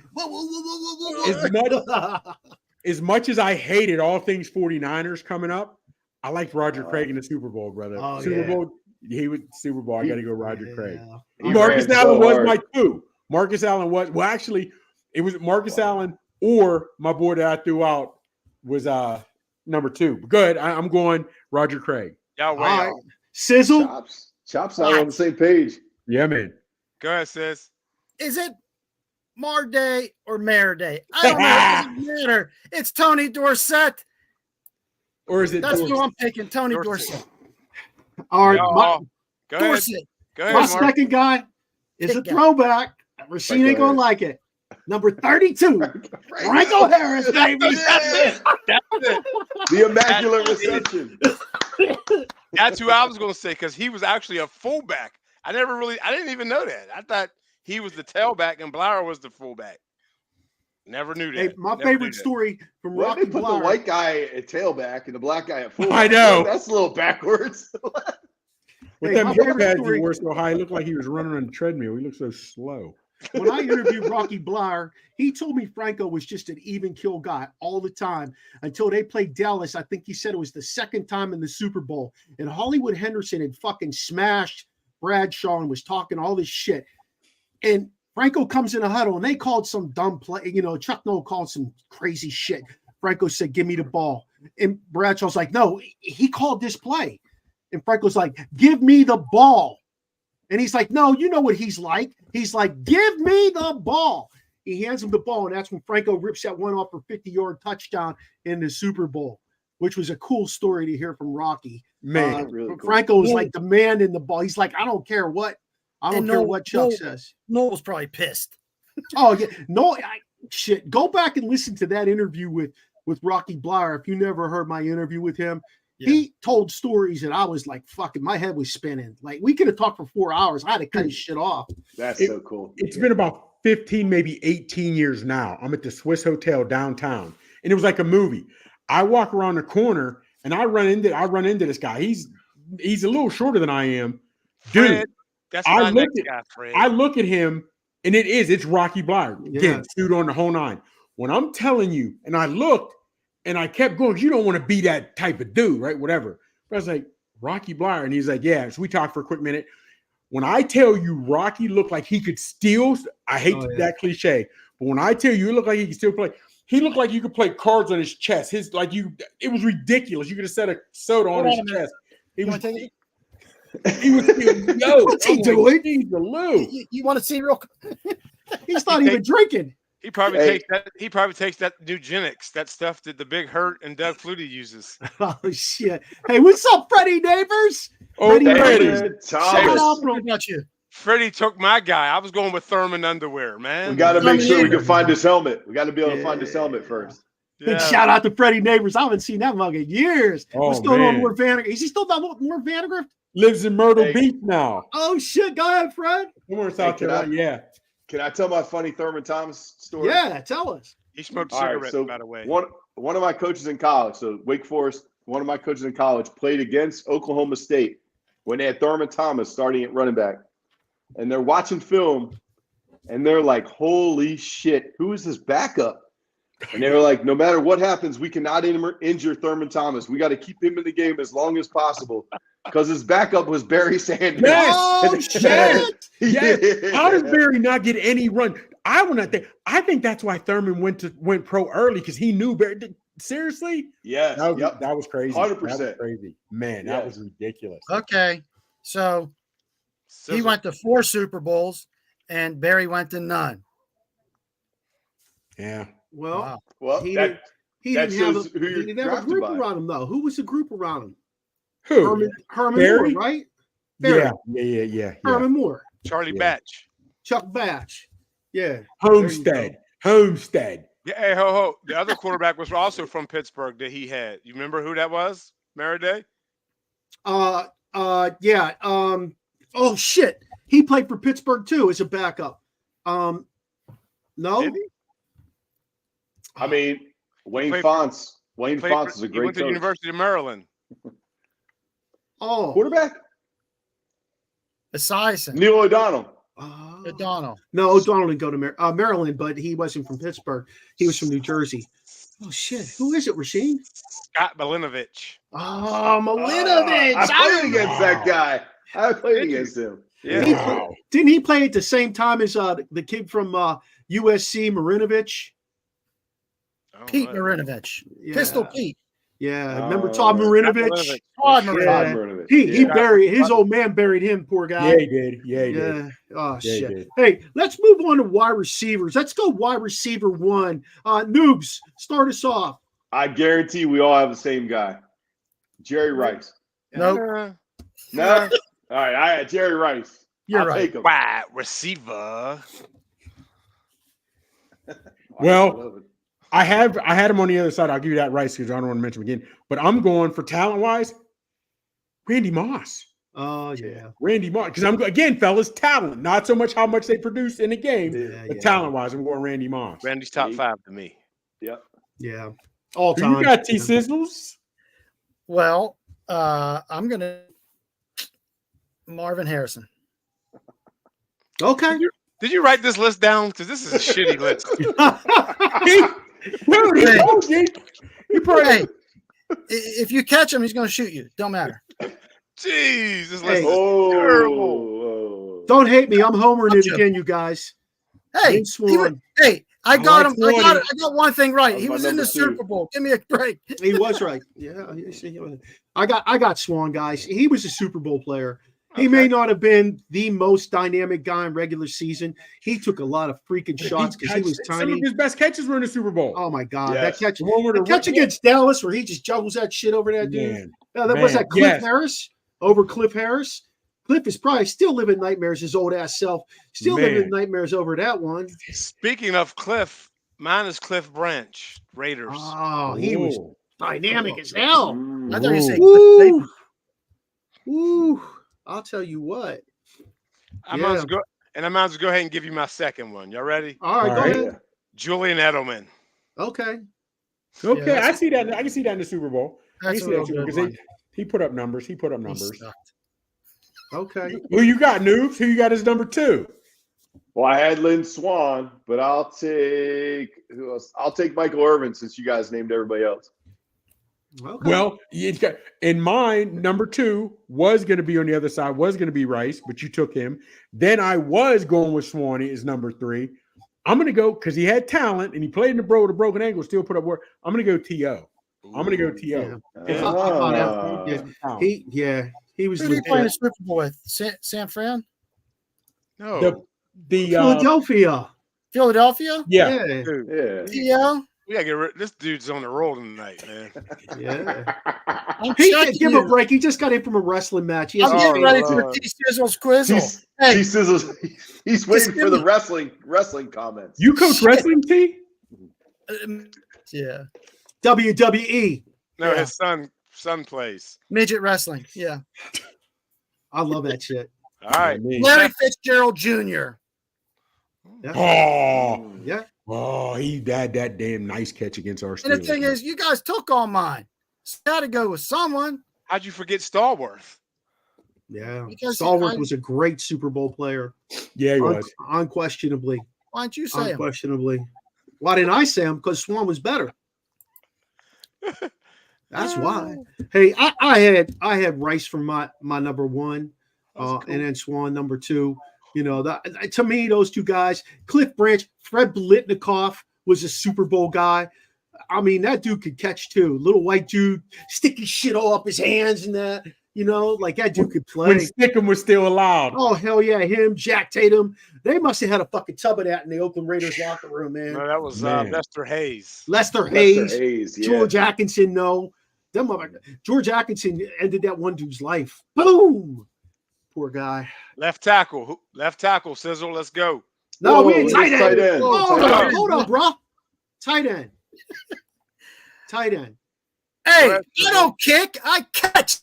As much as I hated all things 49ers coming up, I liked Roger Craig in the Super Bowl, brother. Oh, Super yeah. Bowl. He was Super Bowl. I got to go Roger Craig. He Marcus ran Allen so was hard. my 2. Marcus Allen was actually it was Marcus Allen or my boy that I threw out was number 2. Good. I'm going Roger Craig. Y'all way All right. off. Sizzle. Chops not on the same page. Yeah, man. Go ahead, sis. Is it Maradei or Maradei? I don't know. It doesn't matter. It's Tony Dorsett. Or is it That's Dorsey? who I'm picking. Tony Dorsett. Dorsett. All right. Y'all, go ahead. Dorsett. Go My ahead, Mark. second guy is a Pick guy. throwback. Rasheen ain't going to like it. Number 32. Franco Harris, baby. That's it. The immaculate reception. That's who I was going to say because he was actually a fullback. I didn't even know that. I thought he was the tailback and Blauer was the fullback. Never knew that. Hey, my Never favorite knew that. story from Why Rocky did they put the Blauer. white guy at tailback and the black guy at fullback? I know. That's a little backwards. With Hey, them my brake favorite pads story- he wore so high, it looked like he was running on a treadmill. He looked so slow. When I interviewed Rocky Blauer, he told me Franco was just an even kill guy all the time until they played Dallas. I think he said it was the second time in the Super Bowl. And Hollywood Henderson had fucking smashed Bradshaw and was talking all this shit. And Franco comes in a huddle and they called some dumb play. You know, Chuck Noll called some crazy shit. Franco said, "Give me the ball." And Bradshaw's like, "No, he called this play." And Franco's like, "Give me the ball." And he's like, "No, you know what he's like. He's like, give me the ball." He hands him the ball, and that's when Franco rips that one off for 50-yard touchdown in the Super Bowl, which was a cool story to hear from Rocky. Man, really cool. Franco was like demanding the ball. He's like, I don't care what Chuck says. Noel was probably pissed. Oh yeah, no, shit. Go back and listen to that interview with Rocky Bleier. If you never heard my interview with him, he told stories and I was like, fucking, my head was spinning. Like we could have talked for 4 hours. I had to cut his shit off. That's so cool. It's been about 15, maybe 18 years now. I'm at the Swiss Hotel downtown, and it was like a movie. I walk around the corner and I run into this guy. He's a little shorter than I am. Dude, Fred, that's my next guy, Fred. I look at him, and it's Rocky Bleier. Again, suit on the whole nine. When I'm telling you, and I looked, and I kept going, you don't want to be that type of dude, right? Whatever. But I was like, Rocky Bleier. And he's like, yeah. So we talked for a quick minute. When I tell you Rocky looked like he could steal, I hate that cliche, but when I tell you it looked like he could still play, he looked like you could play cards on his chest. It was ridiculous. You could have set a soda on his chest. He was still, What's he doing? You want to see real? He's not even drinking. He probably takes that. He probably takes that Nugenics, that stuff that the Big Hurt and Doug Flutie uses. Oh shit! Hey, what's up, Freddie Neighbors? Freddie, Thomas. What about you? Freddie took my guy. I was going with Thurman underwear, man. We got to make sure we can find his helmet. We got to be able to find his helmet first. Big shout out to Freddie Neighbors. I haven't seen that mug in years. What's going on, Mort Vandergrift? Is he still down with Mort Vandergrift? Lives in Myrtle Beach now. Oh shit! Go ahead, Fred. Somewhere in South Carolina. Yeah. Can I tell my funny Thurman Thomas story? Yeah, tell us. He smoked cigarettes, by the way. One of my coaches in college, so Wake Forest, one of my coaches in college played against Oklahoma State when they had Thurman Thomas starting at running back. And they're watching film, and they're like, holy shit, who is this backup? And they were like, no matter what happens, we cannot injure Thurman Thomas. We got to keep him in the game as long as possible. Because his backup was Barry Sanders. Yes. Oh, shit. Yes. How does Barry not get any run? I think that's why Thurman went pro early, because he knew Barry. Seriously? Yes. That was crazy. 100%. That was crazy. Man, that was ridiculous. Okay. So he went to 4 Super Bowls and Barry went to none. Yeah. Well, he that didn't have shows who you're he didn't have a drafted group by. around him, though. Who was the group around him? Who? Herman Barry? Moore, right? Barry. Yeah. Herman Moore. Charlie Batch. Chuck Batch. Yeah. Homestead. Yeah, hey, ho. The other quarterback was also from Pittsburgh that he had. You remember who that was? Maradei? Yeah. Oh shit. He played for Pittsburgh too as a backup. No. Did he? I mean, Wayne Fonts. Wayne Fonts is a great coach. He went to the University of Maryland. Oh. Quarterback? Esiason. Neil O'Donnell. O'Donnell. No, O'Donnell didn't go to Maryland, but he wasn't from Pittsburgh. He was from New Jersey. Oh shit! Who is it, Rasheen? Scott Milinovich. Oh, Milinovich! I played against that guy. I played against him. Yeah. Didn't he play at the same time as the kid from USC, Marinovich? Pete Marinovich. Yeah. Pistol Pete. Yeah, remember Todd Marinovich? Todd Marinovich. He buried his old man. Buried him, poor guy. Yeah, he did. Yeah, he did. Oh Yeah, shit. he did. Hey, let's move on to wide receivers. Let's go wide receiver 1. Noobs, start us off. I guarantee we all have the same guy. Jerry Rice. Nope. No? All right, Jerry Rice. You're I'll right. take him. Wide receiver. Well, I had him on the other side. I'll give you that Rice because I don't want to mention him again. But I'm going for talent-wise, Randy Moss. Oh yeah, Randy Moss. Because I'm again, fellas, talent. Not so much how much they produce in the game, but talent-wise, I'm going Randy Moss. Randy's top 5 to me. Yep. Yeah. All Who time. you got, T-Sizzles? Well, I'm gonna Marvin Harrison. Okay. Did you write this list down? Because this is a shitty list. He probably, if you catch him, he's going to shoot you. Don't matter. Jeez, this list is terrible. Whoa. Don't hate me. I'm homering it again, you guys. Hey, I got him. I got one thing right. He was in the Super Bowl. Give me a break. He was right. Yeah. I got Swan, guys. He was a Super Bowl player. He may not have been the most dynamic guy in regular season. He took a lot of freaking shots because he was tiny. Some of his best catches were in the Super Bowl. Oh my God, Yes. that catch against Dallas where he just juggles that shit over that dude. Was that Cliff Harris over Cliff Harris? Cliff is probably still living nightmares, his old ass self. Still living nightmares over that one. Speaking of Cliff, mine is Cliff Branch, Raiders. Oh, he was dynamic as hell. I thought you said Ooh, I'll tell you what. I might as well go ahead and give you my second one. Y'all ready? All right, go ahead. Julian Edelman. Okay. Yeah, I see that. I can see that in the Super Bowl. I can see that too because he put up numbers. Okay. Who you got, Noobs? Who you got as number 2? Well, I had Lynn Swan, but I'll take who else? I'll take Michael Irvin since you guys named everybody else. Okay. Well, in mine, number 2 was going to be on the other side, was going to be Rice, but you took him. Then I was going with Swanee as number 3. I'm going to go because he had talent and he played in the with a broken ankle, still put up work. I'm going to go T.O. I'm going to go T.O. He was. Who did he play in the Super Bowl with? San Fran? No. The Philadelphia. Philadelphia? Yeah. T.O.? We gotta get rid. This dude's on the roll tonight, man. Yeah. He can't give a break. He just got in from a wrestling match. I'm getting ready for T-Sizzle's quizzle. T-Sizzle's. He's waiting for the wrestling comments. You coach wrestling, T? Yeah. WWE. No, his son plays midget wrestling. Yeah. I love that shit. All right. Larry Fitzgerald Jr. Yeah. Oh, he had that damn nice catch against our Steelers. And the thing is, you guys took all mine. So got to go with someone. How'd you forget Stallworth? Yeah. Stallworth was a great Super Bowl player. Yeah, he was. Unquestionably. Why didn't you say him? Unquestionably. Why didn't I say him? Because Swan was better. That's why. Hey, I had Rice for my number 1, cool. And then Swan number 2. You know, to me, those two guys, Cliff Branch, Fred Biletnikoff was a Super Bowl guy. I mean, that dude could catch too. Little white dude, sticking shit all up his hands and that. You know, like that dude could play. When Stickum was still allowed. Oh, hell yeah. Him, Jack Tatum. They must have had a fucking tub of that in the Oakland Raiders locker room, man. No, that was Lester Hayes. Lester Hayes. Yeah. George Atkinson, no. George Atkinson ended that one dude's life. Boom. Poor guy. Left tackle, Sizzle. Let's go. No, we ain't tight end. Hold on, bro. Tight end. Hey, I don't kick. I catch.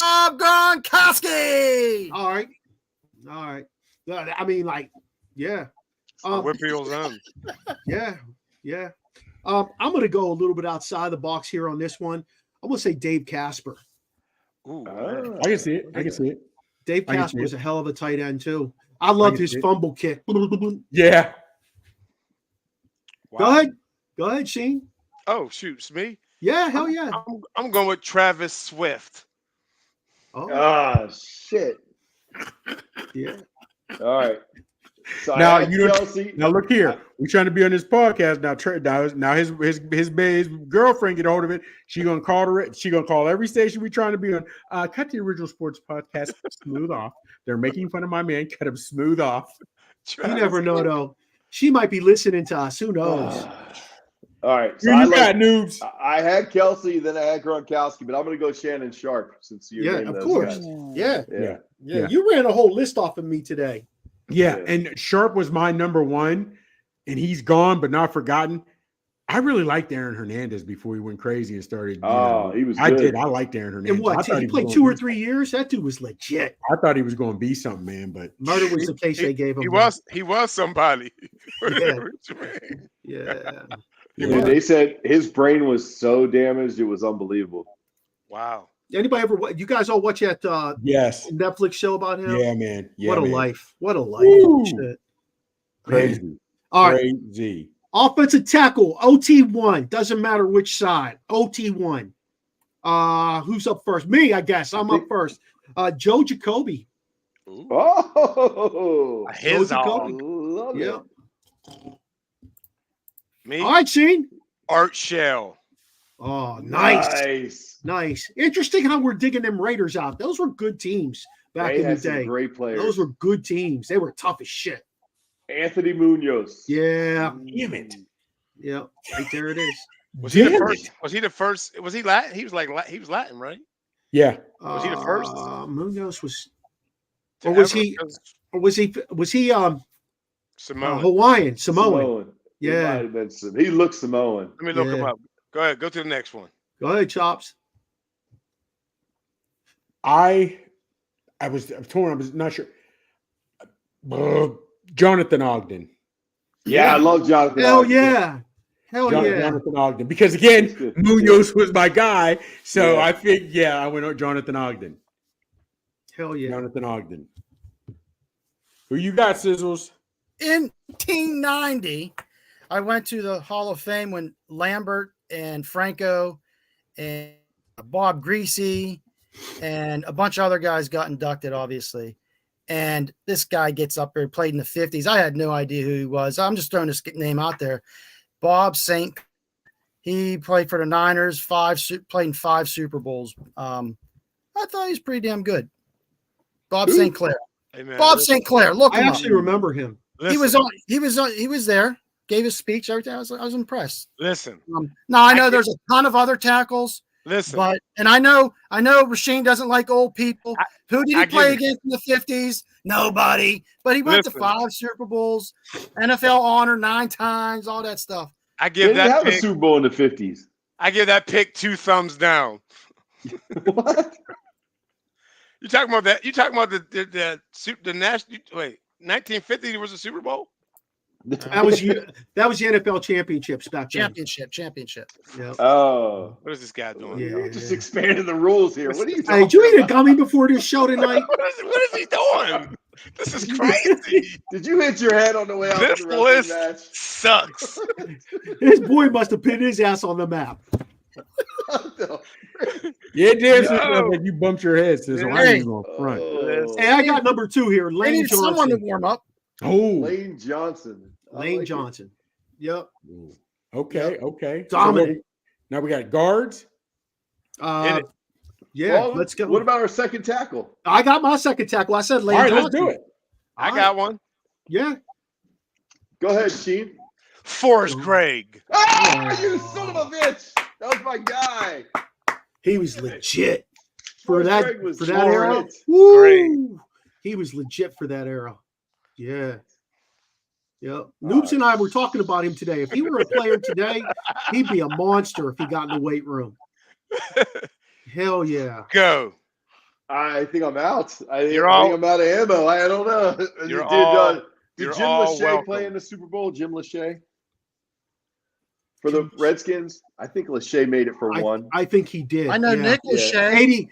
Gronkowski. All right. I mean, like, yeah. Whip heels on. Yeah. I'm going to go a little bit outside the box here on this one. I'm going to say Dave Casper. Ooh, I can see it. Dave Casper was a hell of a tight end too. I loved his fumble kick. Yeah. Wow. Go ahead, Shane. Oh, shoot, it's me. Yeah, hell yeah. I'm going with Travis Swift. Oh, shit. Yeah. All right. So now now look here. We're trying to be on this podcast now. His girlfriend get a hold of it. She gonna call every station we're trying to be on. Cut the Original Sports Podcast smooth off. They're making fun of my man. Cut him smooth off. You never know though. She might be listening to us. Who knows? All right. So Noobs. I had Kelsey, then I had Gronkowski, but I'm going to go Shannon Sharp since you named of those course. guys. Yeah. You ran a whole list off of me today. Yeah, and Sharp was my number 1, and he's gone but not forgotten. I really liked Aaron Hernandez before he went crazy and started. He was good. I liked Aaron Hernandez. And what? He played 2 or 3 years? That dude was legit. I thought he was going to be something, man, but murder was the case they gave him. He was somebody. Yeah. They said his brain was so damaged it was unbelievable. Wow. Anybody ever? You guys all watch that? Yes. Netflix show about him. Yeah, man. What a life! What a life! Shit. Crazy. All right. Crazy. Offensive tackle OT1. Doesn't matter which side. OT1. Who's up first? Me, I guess. I'm up first. Joe Jacoby. Ooh. Oh, his Jacoby. Love yeah. it. Me. All right, Shane. Art Shell. Oh, nice. Interesting how we're digging them Raiders out. Those were good teams back in the day. Great players. Those were good teams. They were tough as shit. Anthony Munoz. Yeah. Damn it. Yeah. Right there it is. Was he the first? Was he the first? Was he Latin? He was Latin, right? Yeah. Was he the first? Munoz was, or was he? Or was he? Samoan. Hawaiian, Samoan. Yeah. He looks Samoan. Let me look him up. Go ahead. Go to the next one. Go ahead, Chops. I was torn. I was not sure. Jonathan Ogden. Yeah, I love Jonathan. Hell yeah. Jonathan Ogden. Because again, Munoz was my guy. So I think, I went on Jonathan Ogden. Hell yeah. Jonathan Ogden. Who you got, Sizzles? In 1990, I went to the Hall of Fame when Lambert and Franco and Bob Greasy and a bunch of other guys got inducted, obviously. And this guy gets up there, played in the 50s. I had no idea who he was. I'm just throwing this name out there. Bob St. He played for the Niners, played in 5 Super Bowls. I thought he was pretty damn good. Bob St. Clair. Hey, man, Bob St. Clair. Look, I actually remember him. He was there, gave his speech, everything. I was impressed. Listen. Now I know there's a ton of other tackles. Listen. And I know Rasheen doesn't like old people. Who did he play against in the 50s? Nobody. But he went to 5 Super Bowls, NFL honor 9 times, all that stuff. I give they that have pick, a Super Bowl in the 50s. I give that pick 2 thumbs down. What? You talking about that? You talking about the national? Wait, 1950 there was a Super Bowl. That was the NFL championships back then. Championship. Yeah. Oh, What is this guy doing? Yeah. just expanding the rules here. What are you Hey, talking did you eat a about? gummy before this show tonight? What is he doing? This is crazy. Did you hit your head on the way out This of the wrestling list match? sucks. This boy must have pinned his ass on the map. Yeah, damn, you bumped your head, Sizzle. I ain't even front. Hey, I got number 2 here. They Lane need someone to Johnson. warm up. Oh, Lane Johnson. Lane Johnson. Yep. okay. Dominant. So now we got guards. Yeah, Well, let's go. What about our second tackle? I got my second tackle. I said Lane All right, Johnson. let's do it. I got one. Yeah. Go ahead, Sheen. Forrest Gregg. Ah, you son of a bitch! That was my guy. He was legit for Forrest that Gregg was era. great. Woo! He was legit for that era. Yeah. Yep. Noobs and I were talking about him today. If he were a player today, he'd be a monster if he got in the weight room. Hell yeah. Go. I think I'm out. I think all- I'm out of ammo. I don't know. Did you're Jim all Lachey welcome. play in the Super Bowl? Jim Lachey? For the Redskins? I think Lachey made it for one. I think he did. I know yeah. Nick Lachey.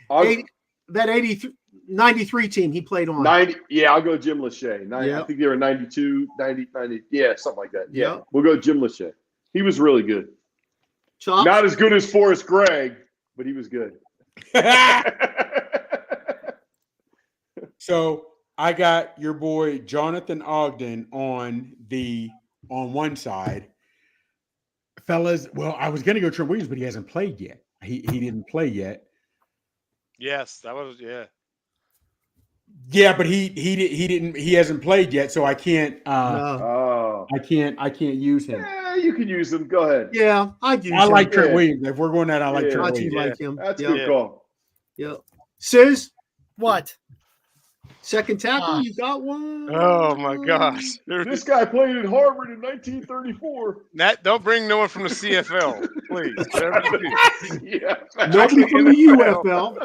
93 team he played on. 90. Yeah, I'll go Jim Lachey. Yep. I think they were 92, 90. Yeah, something like that. Yeah, Yep. We'll go Jim Lachey. He was really good. Chops? Not as good as Forrest Gregg, but he was good. So I got your boy Jonathan Ogden on one side. Fellas, well, I was gonna go Trent Williams, but he hasn't played yet. He didn't play yet. Yes, that was Yeah, but he hasn't played yet, so I can't Oh. I can't use him. Yeah, you can use them. Go ahead. Yeah, I'd use I him. like Trent Yeah. Williams. If we're going that, I like Yeah. Trent I do Williams. like him. That's a Yep. good call. Yep. Sis, What? second tackle, you got one? Oh my gosh. This guy played at Harvard in 1934. Don't bring no one from the CFL, please. Yeah. Nobody from the UFL.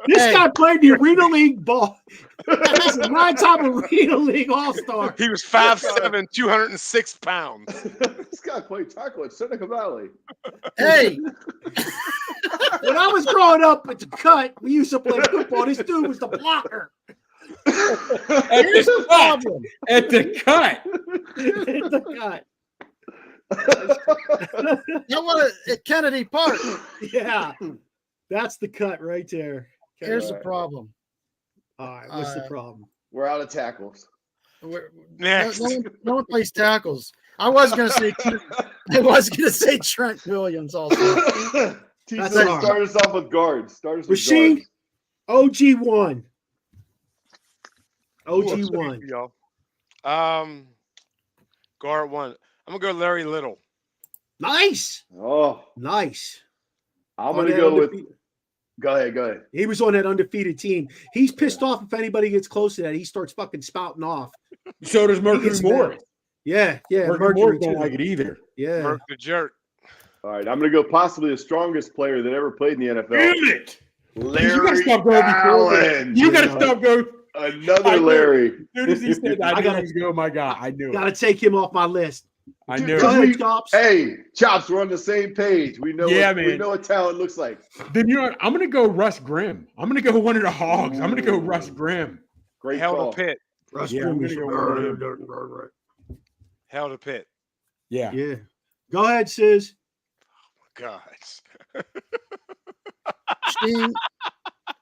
This guy played the Arena League ball. He's a 9-time Arena League All-Star. He was 5'7", 206 pounds. This guy played tackle at Seneca Valley. Hey, When I was growing up at the cut, we used to play football. This dude was the blocker. here's the problem. At the cut. At the cut. I want to at Kennedy Park. Yeah. That's the cut right there. Here's the problem. All right. What's the problem? We're out of tackles. No Next. one plays tackles. I was going to say Trent Williams also. Start us off with guards. Rasheed, OG1. OG1. Y'all. Guard 1. I'm going to go Larry Little. Nice. Oh, nice. I'm going to go with. Go ahead. He was on that undefeated team. He's pissed off if anybody gets close to that. He starts fucking spouting off. So does Mercury Moore. Yeah. Mercury Moore don't like it either. Yeah. Merc the jerk. All right, I'm going to go possibly the strongest player that ever played in the NFL. Damn it! Larry Allen. You got to stop going. Another Larry. As soon as he said that, I got to go. My God, I knew it. Got to take him off my list. I knew it. Chops. Hey, Chops, we're on the same page. We know. Yeah, we know what talent looks like. Then you know what? I'm going to go Russ Grimm. I'm going to go one of the Hogs. I'm going to go Russ Grimm. Great Hell call. to Pitt. Russ Grimm. Hell to Pitt. Yeah. Go ahead, Sis. God. Steve,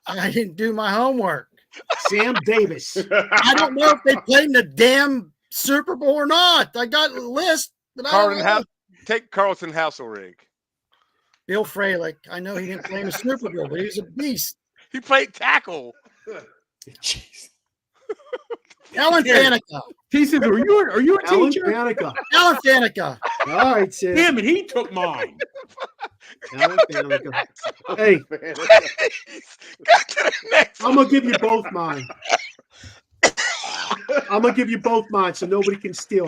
I didn't do my homework. Sam Davis. I don't know if they played in the damn Super Bowl or not. I got a list. Take Carlton Hasselrig. Bill Fralick. I know he didn't play in the Super Bowl, but he was a beast. He played tackle. Jeez. Alan Faneca. He said, "Are you a teacher?" Alan Faneca. All right, Sis. Damn it, he took mine. Alan Faneca. Hey, I'm gonna give you both mine. I'm gonna give you both mine so nobody can steal.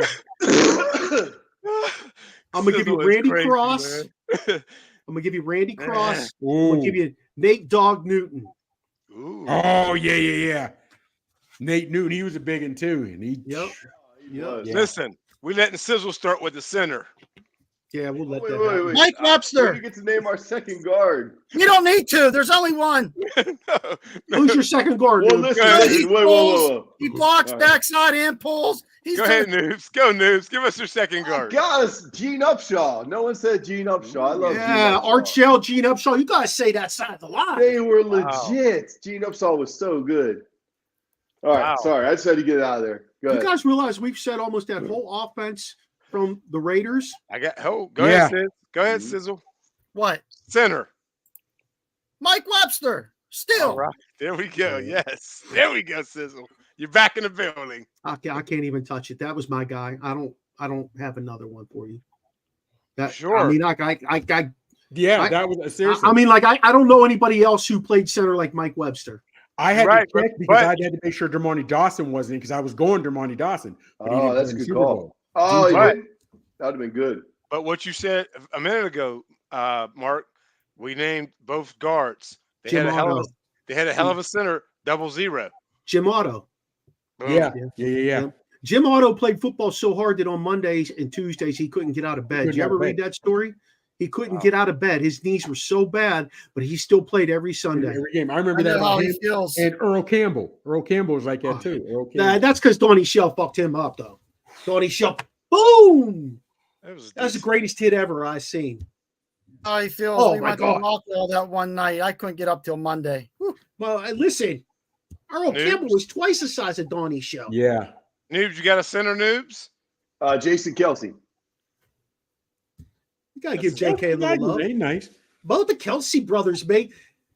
I'm gonna give you Randy Cross. I'm gonna give you Randy Cross. I'm gonna give you Nate Dogg Newton. Ooh. Oh yeah. Nate Newton, he was a big one too, and he. Yep. Yeah. Listen, we letting Sizzle start with the center. Yeah, we'll let that happen. Wait. Mike Webster. You get to name our second guard. You don't need to. There's only one. No. Who's your second guard? Well, Noob? listen. Wait. He blocks All right. backside and pulls. Go ahead, Noobs. Go, Noobs. Give us your second guard. Guys, Gene Upshaw. No one said Gene Upshaw. I love Gene Upshaw. Art Shell, Gene Upshaw. You gotta say that side of the line. They were legit. Gene Upshaw was so good. All right, sorry. I just had to get it out of there. Go ahead. You guys realize we've said almost that whole offense from the Raiders? Go ahead, Sis. Go ahead, Sizzle. What? Center. Mike Webster. Still. All right. There we go. Yes. There we go, Sizzle. You're back in the building. I can't even touch it. That was my guy. I don't have another one for you. Sure. I mean, that was seriously. I mean, I don't know anybody else who played center like Mike Webster. I had to check because I had to make sure Dermontti Dawson wasn't because I was going Dermontti Dawson. Oh, that's a good call. Oh, right. That would have been good. But what you said a minute ago, Mark, we named both guards. They had a hell of a center, 00. Jim Otto. Yeah. Jim Otto played football so hard that on Mondays and Tuesdays he couldn't get out of bed. Did you ever read that story? He couldn't get out of bed. His knees were so bad, but he still played every Sunday. Every game. I remember that about him and Earl Campbell. Earl Campbell was like that too. That's because Donnie Shell fucked him up, though. Donnie Shell, boom! That's the greatest hit ever I've seen. Oh, he feels. We went to Rockwell that one night. I couldn't get up till Monday. Well, listen, Earl Campbell was twice the size of Donnie Shell. Yeah. Noobs, you got a center, Noobs? Jason Kelsey. You gotta give JK a little love. Nice. Both the Kelsey brothers, mate.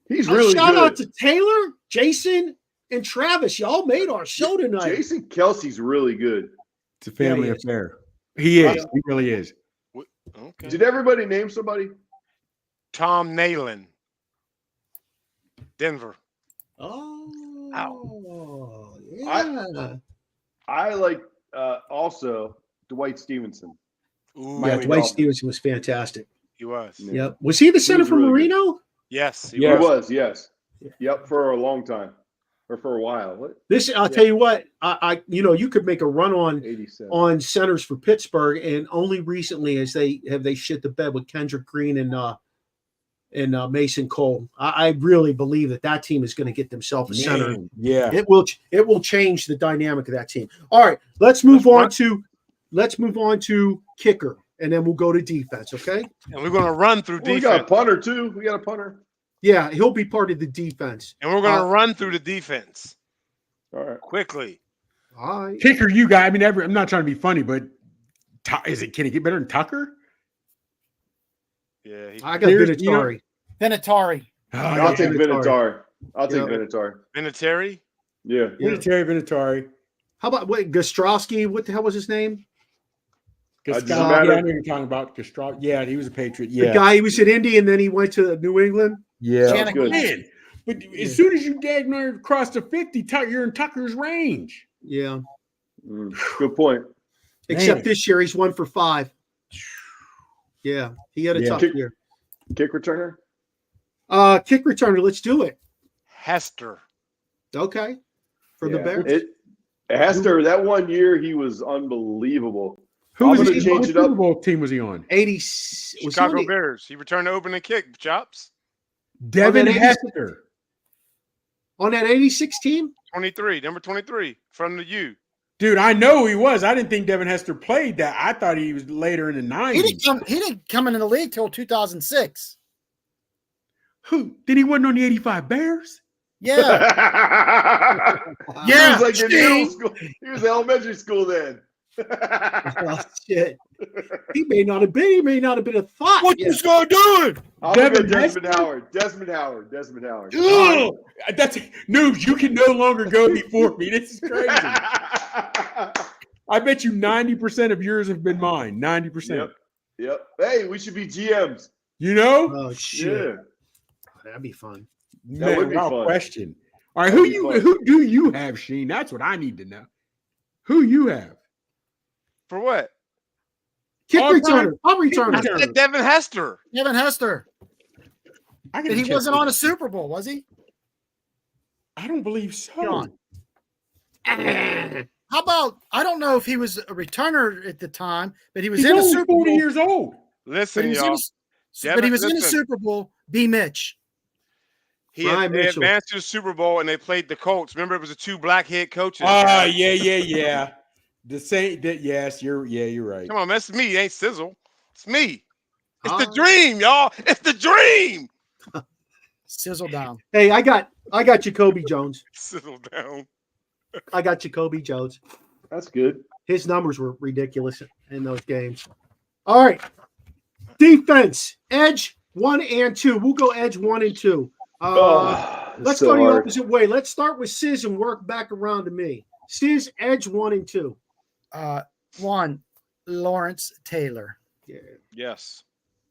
He's really shout good. out to Taylor, Jason, and Travis. Y'all made our show tonight. Jason Kelsey's really good. It's a family affair. He is. He really is. Okay. Did everybody name somebody? Tom Nalen. Denver. Oh, yeah. I like also Dwight Stevenson. Ooh, Dwight Stevenson was fantastic. He was. Yeah. Yep. Was he the center from really Marino? Good. Yes. He was. Yes. Yep. For a long time, or for a while. What? I'll tell you what. You could make a run on centers for Pittsburgh, and only recently have they shit the bed with Kendrick Green and Mason Cole. I really believe that team is going to get themselves a center. Yeah. It will change the dynamic of that team. All right, let's move on to kicker, and then we'll go to defense, okay? And we're going to run through defense. We got a punter, too. We got a punter. Yeah, he'll be part of the defense. And we're going to run through the defense. All right. Quickly. All right. Kicker, you guys. I mean, I'm not trying to be funny, but Can it get better than Tucker? Yeah, I got Vinatieri. Vinatieri. I'll take Vinatieri. I'll take Vinatieri. Vinatieri? Yeah. Vinatieri. How about Gastrowski? What the hell was his name? Doesn't Yeah, matter. I know you're talking about Gastrowski. Yeah, he was a Patriot. Yeah. The guy, he was at Indy and then he went to New England. Yeah. Sounds good. Man, but as soon as you cross the 50, you're in Tucker's range. Yeah. Good point. Except this year, he's 1 for 5. Yeah, he had a tough year. Kick returner? Kick returner. Let's do it. Hester. Okay. For the Bears. Hester, that 1 year, he was unbelievable. What Super Bowl team was he on? 80. Chicago Bears. He returned the opening kick, Chops. Devin Hester. On that 86 team? 23, number 23 from the U. Dude, I know he was. I didn't think Devin Hester played that. I thought he was later in the 90s. He didn't come into the league till 2006. Who? Then he wasn't on the 85 Bears? Yeah. He was like in middle school. He was in elementary school then. Oh, shit. He may not have been a thought. What you guy doing? Desmond Howard. That's news. You can no longer go before me. This is crazy. I bet you 90% of yours have been mine. 90%. Yep. Hey, we should be GMs. You know? Oh shit. Yeah. That'd be fun. That would be fun. Question. All right, who do you have, Sheen? That's what I need to know. Who you have? For what? Kick returner. Punt returner. I said Devin Hester. Devin Hester. He wasn't on a Super Bowl, was he? I don't believe so. How about, I don't know if he was a returner at the time, but he was in a only Super Bowl. 40 years old. Listen, y'all. But he was in a Super Bowl. B. Mitch. They advanced to the Super Bowl and they played the Colts. Remember, it was the 2 black head coaches. Yeah. The same. Yes, you're right. Oh, Come on, man. It's me. It ain't Sizzle. It's me. It's the dream, y'all. It's the dream. Sizzle down. Hey, I got Jacoby Jones. Sizzle down. I got Jacoby Jones. That's good. His numbers were ridiculous in those games. All right. Defense. Edge 1 and 2. We'll go edge 1 and 2. Let's go the opposite way. Let's start with Sizz and work back around to me. Sizz, edge 1 and 2. 1, Lawrence Taylor. Yeah. Yes.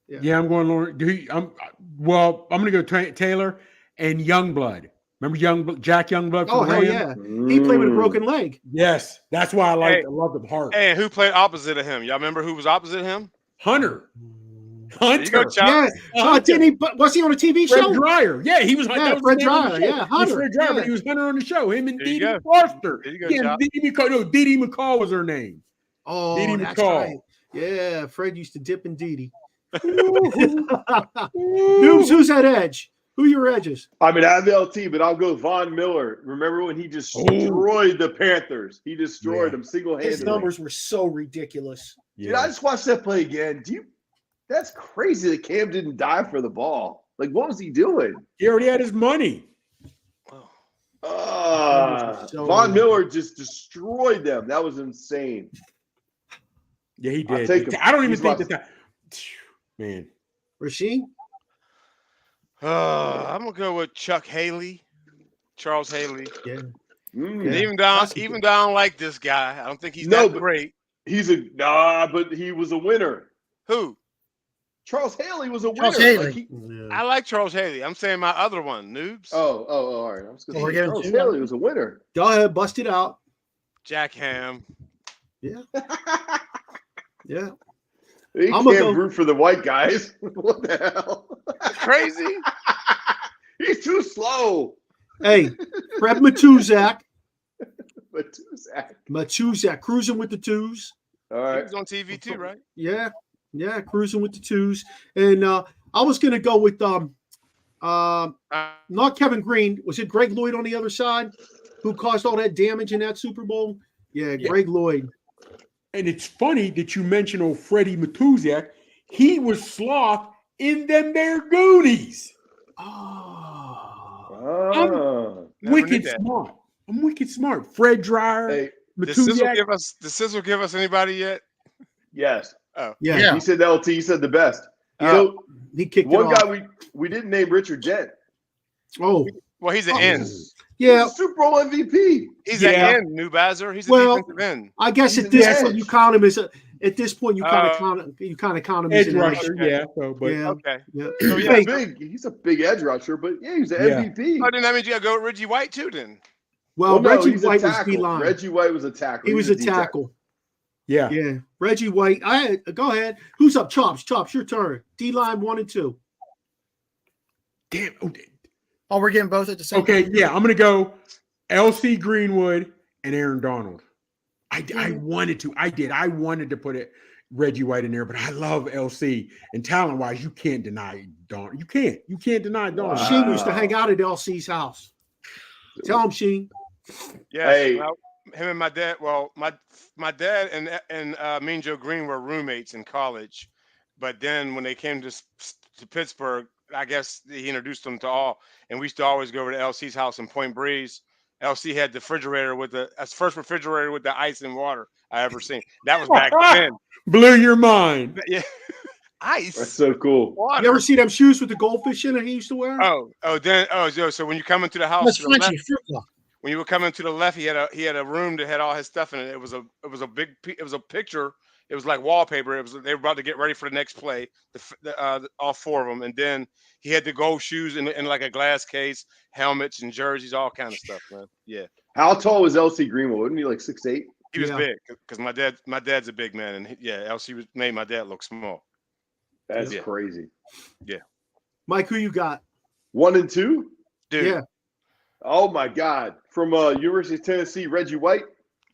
Yeah, I'm going Lawrence. I'm going to go Taylor and Youngblood. Remember Jack Youngblood? Oh, hell yeah. He played with a broken leg. Yes. That's why I love the heart. And who played opposite of him? Y'all remember who was opposite of him? Hunter. You go, yeah. Was he on a TV show? Fred Dreyer. Yeah, he was. Yeah, Fred Dreyer. Yeah, Hunter. Fred Dreyer, but he was Hunter on the show. Him and Dee Dee Foster. Dee Dee McCall was her name. Oh, Dee Dee that's McCall. right. Yeah, Fred used to dip in Dee Dee. Noobs, who's that edge? Who are your edges? I mean, I have the LT, but I'll go Von Miller. Remember when he destroyed the Panthers? He destroyed them single-handedly. His numbers were so ridiculous. Dude, I just watched that play again. That's crazy that Cam didn't dive for the ball. Like, what was he doing? He already had his money. Von Miller just destroyed them. That was insane. Yeah, he did. I don't even think that. Man. Rasheed? I'm going to go with Chuck Haley. Charles Haley. Yeah. Even though I don't like this guy, I don't think he's that great. But he was a winner. Who? Charles Haley was a winner. Charles Haley. I like Charles Haley. I'm saying my other one, Noobs. All right. I was going to say Charles Haley was a winner. Go ahead, bust it out. Jack Ham. Yeah. Yeah. You can't root for the white guys. What the hell? Crazy. He's too slow. Hey, Fred Matuzak. Matuzak cruising with the twos. All right. He was on TV too, right? Yeah, cruising with the twos. And I was going to go with not Kevin Green. Was it Greg Lloyd on the other side who caused all that damage in that Super Bowl? Yeah, Greg Lloyd. And it's funny that you mention old Freddie Matuzak. He was sloth in them there Goonies. I'm wicked smart. I'm wicked smart. Fred Dreyer. Hey, Did Sizzle give us anybody yet? Yes. Oh, Yeah. He said LT. He said the best. So he kicked one it guy off. we didn't name Richard Dent. Oh, well, he's an end. yeah. He's a Super Bowl MVP. He's an end, New Bazer. He's a defensive end. I guess at this point you count him as you kind of count him as edge an rusher. edge. Yeah. So, but Okay. Yeah. So, He's a big edge rusher, but he's an MVP. Oh, then that means you got to go with Reggie White too. Then. Well, no, Reggie he's White a was tackle. D-line. Reggie White was a tackle. He was a tackle. Yeah. Yeah. Reggie White. Go ahead. Who's up? Chops, your turn. D-line 1 and 2. Damn. Oh, we're getting both at the same time. Okay, yeah, I'm gonna go LC Greenwood and Aaron Donald. I wanted to. I did. I wanted to put Reggie White in there, but I love LC. And talent-wise, you can't deny Donald. You can't deny Donald. Sheen used to hang out at LC's house. Tell him, Sheen. Yeah. Hey. Well, him and my dad. Well, my dad and Mean Joe Green were roommates in college, but then when they came to Pittsburgh, I guess he introduced them to all, and we used to always go over to LC's house in Point Breeze. LC had the refrigerator that's the first refrigerator with the ice and water I ever seen. That was back then. Blew your mind. Yeah. Ice. That's so cool. Water. You ever see them shoes with the goldfish in it he used to wear? So when you come into the house, That's to the Frenchie. left, when you were coming to the left, he had a room that had all his stuff in it. It was a picture. It was like wallpaper. They were about to get ready for the next play. All 4 of them, and then he had the gold shoes in like a glass case, helmets and jerseys, all kind of stuff, man. Yeah. How tall was LC Greenwood? Wasn't he like 6'8"? He was big because my dad's a big man, and LC made my dad look small. That's crazy. Yeah. Mike, who you got? 1 and 2? Dude. Yeah. Oh my God! From University of Tennessee, Reggie White,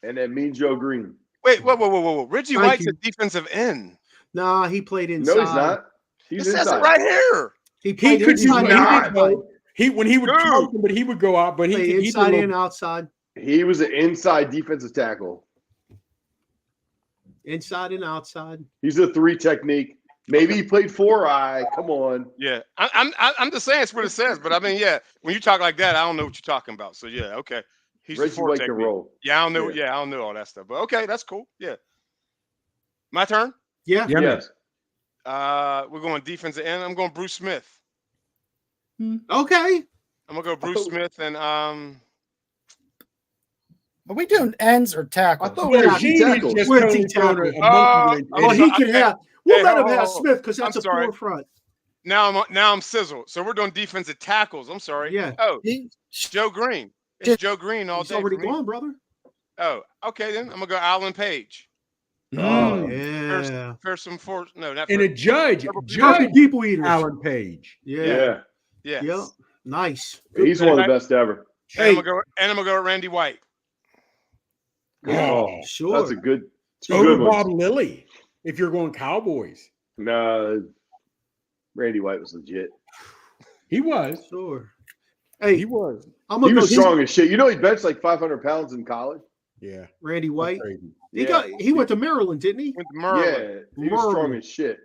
and then Mean Joe Green. Wait, whoa. Reggie White's a defensive end. Nah, he played inside. No, he's not. It says it right here. He played inside. When he would coach him, but he would go out, but he inside and outside. He was an inside defensive tackle. Inside and outside. He's a 3 technique. Maybe he played 4-eye. Come on. Yeah, I'm just saying it's what it says, but I mean, yeah, when you talk like that, I don't know what you're talking about. So yeah, okay. He's Reggie White can roll. Yeah, I don't know. Yeah, I don't know all that stuff, but okay, that's cool. Yeah. My turn. Yeah. Yes. We're going defensive end. I'm going Bruce Smith. Okay. I'm gonna go Bruce Smith and Are we doing ends or tackles? I thought we were tackles. We're tackle. He can have. We'll let him have Smith because that's a forefront. Now I'm sizzled. So we're doing defensive tackles. I'm sorry. Yeah. Oh, Joe Green. It's Joe Green all He's day. already gone, brother. Oh, okay then. I'm gonna go Alan Page. Oh yeah. First and fourth. No, not and a judge. People eaters. Alan Page. Yeah. Yep. Nice. He's one of the best ever. And I'm gonna go with Randy White. Oh, sure. That's a good. Bob Lilly. If you're going Cowboys. No, Randy White was legit. He was. Sure. Hey, he was. He was strong as shit. You know, he benched like 500 pounds in college. Yeah. Randy White. He went to Maryland, didn't he? Went to Maryland. Yeah, he was strong as shit.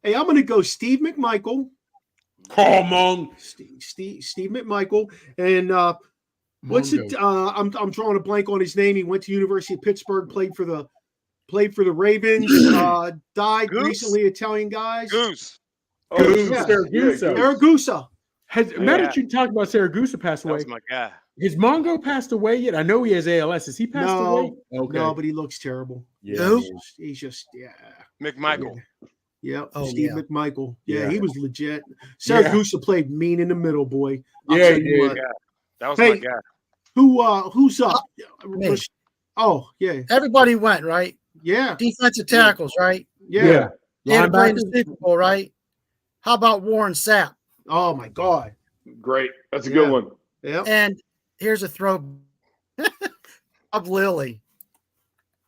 Hey, I'm gonna go Steve McMichael. Come on. Steve McMichael. And what's it? I'm drawing a blank on his name. He went to University of Pittsburgh, played for the Ravens, died recently, Italian guys. Goose. Saragusa. Matter you talked about Saragusa passed away. That's my guy. Has Mongo passed away yet? I know he has ALS. Has he passed away? Okay. No, but he looks terrible. Yeah. He's just McMichael. Yeah. Steve McMichael. Yeah, he was legit. Saragusa played mean in the middle, boy. Yeah, he did. That was my guy. Who's up? Oh, yeah. Everybody went, right? Yeah. Defensive tackles, right? Yeah. Yeah, to play in the Super Bowl, right? How about Warren Sapp? Oh my God. Great. That's a good one. Yeah. And here's a throw. Bob Lilly.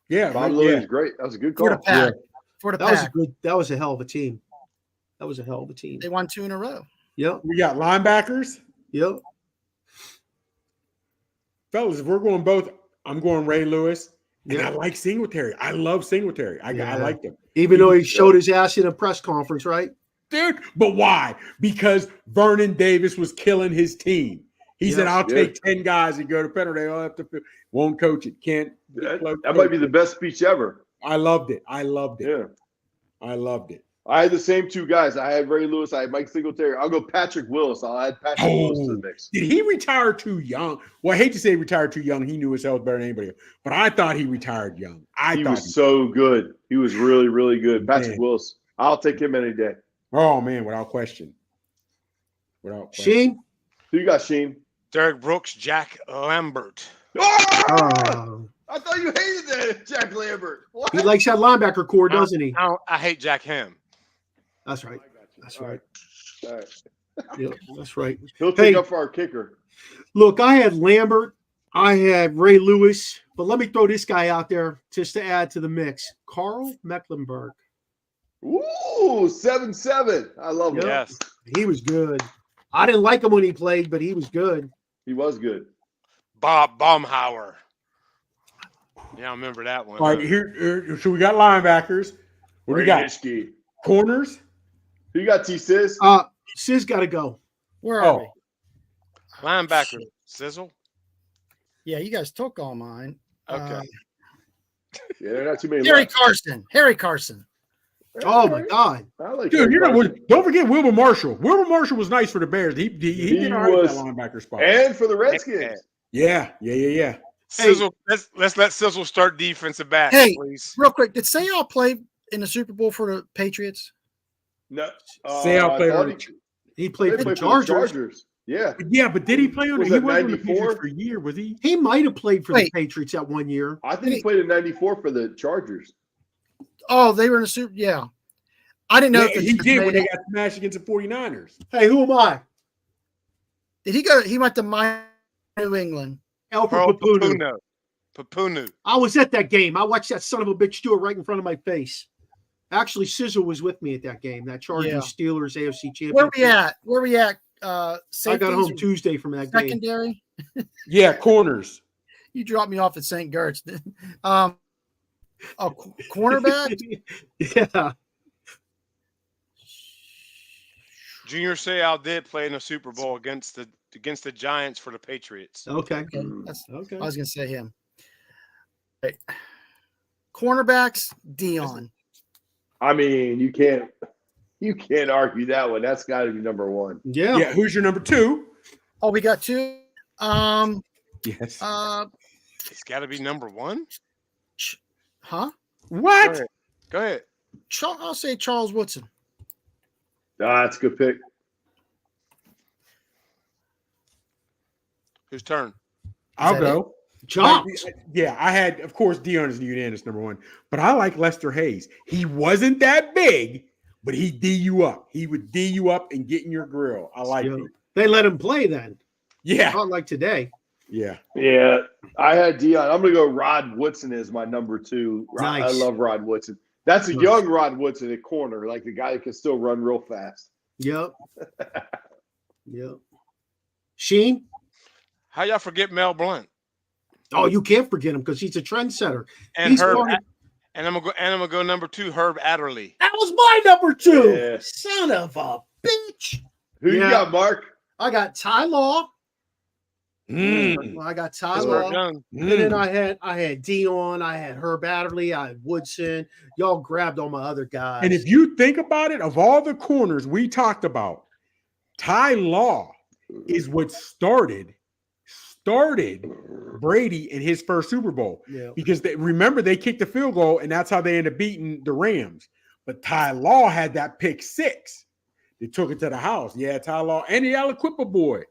Yeah. Bob Lilly is great. That was a good call. For the pack. For the pack. That was a hell of a team. They won 2 in a row. Yep. We got linebackers. Yep. Fellas, if we're going both, I'm going Ray Lewis. And I like Singletary. I love Singletary. I like him. Even though he showed his ass in a press conference, right? Dude, but why? Because Vernon Davis was killing his team. He said, I'll take 10 guys and go to Penner. They all have to won't coach it. Can't. That might be the best speech ever. I loved it. I loved it. Yeah. I loved it. I had the same two guys. I had Ray Lewis. I had Mike Singletary. I'll go Patrick Willis. I'll add Patrick Willis to the mix. Did he retire too young? Well, I hate to say he retired too young. He knew his health better than anybody, but I thought he retired young. He was so good. He was really, really good. Patrick Man. Willis. I'll take him any day. Oh man, without question. Sheen? Who you got, Sheen? Derek Brooks, Jack Lambert. Oh! I thought you hated that, Jack Lambert. What? He likes that linebacker core, doesn't he? I hate Jack Ham. That's right. That's right. All right. Yep, that's right. He'll take up for our kicker. Look, I had Lambert. I had Ray Lewis. But let me throw this guy out there just to add to the mix. Carl Mecklenburg. Ooh, 7-7. I love him. Yes. He was good. I didn't like him when he played, but he was good. He was good. Bob Baumhauer. Yeah, I remember that one. All right, here. So we got linebackers. What do we got? Hishke. Corners. Who you got, T-Sis? Sis got to go. Where are we? Linebacker. Sizzle. Yeah, you guys took all mine. Okay. Yeah, there are not too many. Harry left. Carson. Harry Carson. Oh, my God. I like Dude, Harry Carson. don't forget Wilbur Marshall. Wilbur Marshall was nice for the Bears. He did all right at that linebacker spot. And for the Redskins. Yeah. Sizzle. Let's let Sizzle start defensive back, Hey, please. real quick, did Sayal play in the Super Bowl for the Patriots? No. Sayal played on He played for the Chargers. Chargers. Yeah. Yeah, but did he play on Was it? He that wasn't on the 94? Patriots for a year, was he? He might have played for the Wait. Patriots that 1 year. I think he played in 94 for the Chargers. Oh, they were in the Super. Yeah, I didn't know. Yeah, if he did when they got smashed against the 49ers. Hey, who am I? Did he go? He went to New England. Alfred Papunu. Papunu. I was at that game. I watched that son of a bitch do it right in front of my face. Actually, Sizzle was with me at that game. That Chargers Steelers AFC championship. Where we at? I got home Tuesday from that game. Secondary. Yeah, corners. You dropped me off at St. Gert's. Cornerback. Yeah. Junior Seau did play in the Super Bowl against the Giants for the Patriots. Okay. Okay. I was gonna say him. Right. Cornerbacks, Dion. I mean, you can't argue that one. That's got to be number one. Yeah. Yeah. Who's your number two? Oh, we got two. Yes. It's got to be number one. Huh? What? Go ahead. I'll say Charles Woodson. That's a good pick. Whose turn? I'll go. Chops. Yeah, I had, of course, Dion is the unanimous number one, but I like Lester Hayes. He wasn't that big, but he D you up. He would D you up and get in your grill. I like it. They let him play then. Yeah. Not like today. Yeah. Yeah. I had Dion. I'm going to go Rod Woodson as my number two. Nice. I love Rod Woodson. That's a young Rod Woodson at corner, like the guy that can still run real fast. Yep. Yep. Sheen? How y'all forget Mel Blount? Oh, you can't forget him because he's a trendsetter. And and I'm gonna go number two, Herb Adderley. That was my number two. Yeah. Son of a bitch. Who you got, Mark? I got Ty Law. I got Ty Law. And then I had Dion, I had Herb Adderley, I had Woodson. Y'all grabbed all my other guys. And if you think about it, of all the corners we talked about, Ty Law is what started Brady in his first Super Bowl. Yeah. Because remember they kicked the field goal and that's how they ended up beating the Rams. But Ty Law had that pick six. They took it to the house. Yeah, Ty Law and the Aliquippa boy.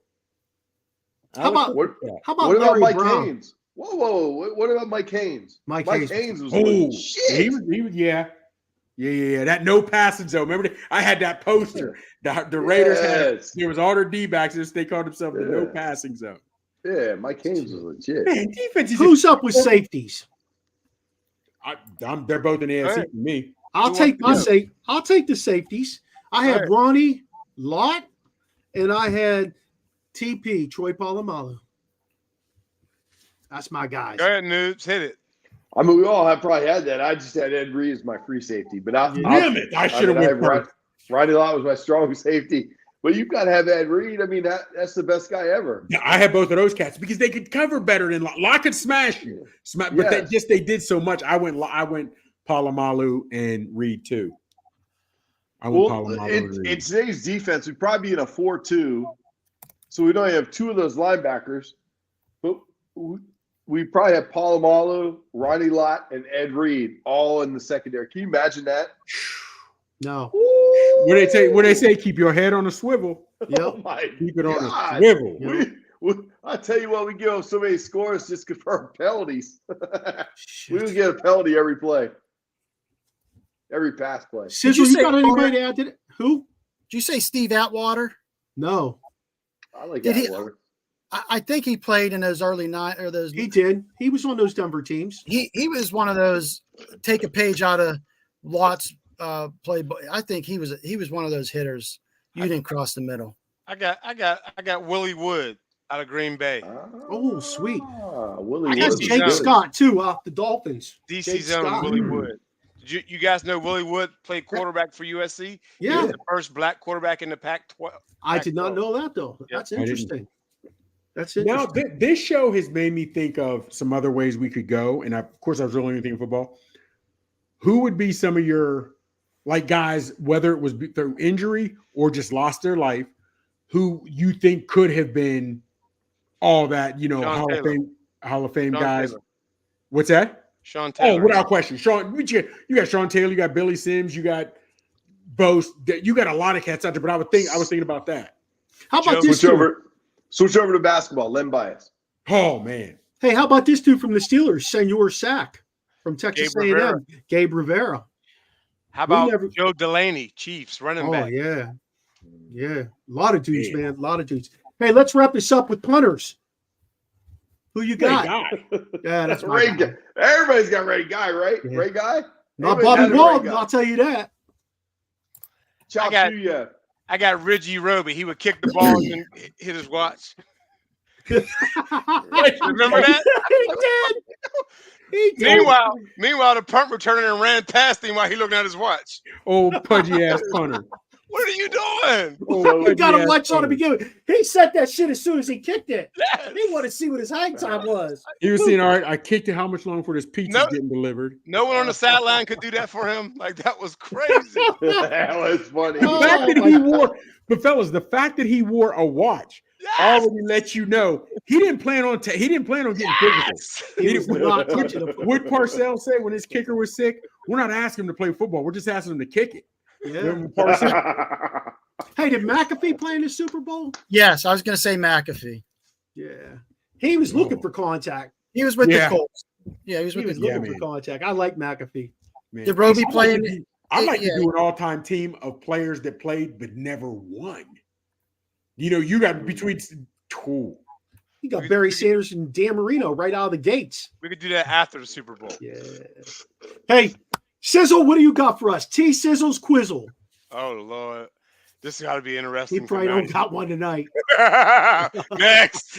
How about what Larry about Mike Brown? Haynes? Whoa. What about Mike Haynes? Mike Haynes was shit. He was yeah. That no passing zone. Remember, I had that poster. The Raiders had. There was all their D-backs. They called themselves the no passing zone. Yeah, Mike Haynes was legit. Man, defense is Who's up with safeties? They're both in the AFC for me. I'll take the safeties. I had Ronnie Lott, and I had TP Troy Polamalu. That's my guys. Go ahead, Noobs. Hit it. I mean, we all probably had that. I just had Ed Reed as my free safety, but I should have went first. Ronnie Lott was my strong safety. But you've got to have Ed Reed. I mean, that's the best guy ever. Yeah, I had both of those cats because they could cover better than Lott. Lott could smash you, but they did so much. I went Palomalu and Reed too. I went Palomalu and Reed. In today's defense, we'd probably be in a 4-2. So we'd only have 2 of those linebackers. But we probably have Palomalu, Ronnie Lott, and Ed Reed all in the secondary. Can you imagine that? No. What they say, keep your head on a swivel. Yep. Oh my Keep it on God. a swivel. Yep. I tell you what, we give up so many scores just for penalties. We would get a penalty every play, every pass play. Sizzle, you got anybody to add to it? Who? Did you say Steve Atwater? No. I like Did Atwater. I think he played in those early those. He did. He was on those Denver teams. He was one of those take a page out of Lott's play. I think he was one of those hitters. You didn't cross the middle. I got Willie Wood out of Green Bay. Oh, sweet. Willie I got Wood. Jake Scott too, off the Dolphins. DC Jake zone Scott. Willie Wood. Did you guys know Willie Wood played quarterback for USC? Yeah. He was the first black quarterback in the Pac-12. I did not know that though. Yeah. That's interesting. That's Now, interesting. this show has made me think of some other ways we could go. And of course, I was really only thinking football. Who would be some of your guys, whether it was through injury or just lost their life, who you think could have been all that, Hall of Fame Sean guys? Taylor. What's that? Sean Taylor. Oh, without question. You got Sean Taylor, you got Billy Sims, you got Bose. You got a lot of cats out there, but I was thinking about that. How about this Switch over to basketball. Len Bias. Oh man. Hey, how about this dude from the Steelers, Senor Sack from Texas Gabe Rivera. A&M, Gabe Rivera. How about Joe Delaney, Chiefs running back? Oh yeah, a lot of dudes, man, a lot of dudes. Hey, let's wrap this up with punters. Who you got? Yeah, that's my Ray guy. Everybody's got Ray Guy, right? Yeah. Ray Guy. Not Bobby Walton, I'll tell you that. I got Reggie Roby. He would kick the ball and hit his watch. Remember that? He did. Meanwhile, the punt returner ran past him while he looked at his watch. Oh, pudgy ass punter. What are you doing? You got to watch on the beginning. He said that shit as soon as he kicked it. Yes. He wanted to see what his hang time was. He was saying, all right, I kicked it. How much longer for this pizza getting delivered? No one on the sideline could do that for him. Like, that was crazy. That was funny. The fact that he wore, but fellas, the fact that he wore a watch already let you know he didn't plan on getting physical. He was not touching the football. What Parcells say when his kicker was sick, we're not asking him to play football. We're just asking him to kick it. Yeah. Hey, did McAfee play in the Super Bowl? Yes, I was going to say McAfee. Yeah. He was looking for contact. He was with the Colts. Yeah, he was looking for contact. I like McAfee. Man. Did Roby play in? I'd like to do an all-time team of players that played but never won. You got between two. You got Barry Sanders and Dan Marino right out of the gates. We could do that after the Super Bowl. Yeah. Hey, Sizzle, what do you got for us? T Sizzle's Quizzle. Oh, Lord. This has got to be interesting. He probably don't got one tonight. Next.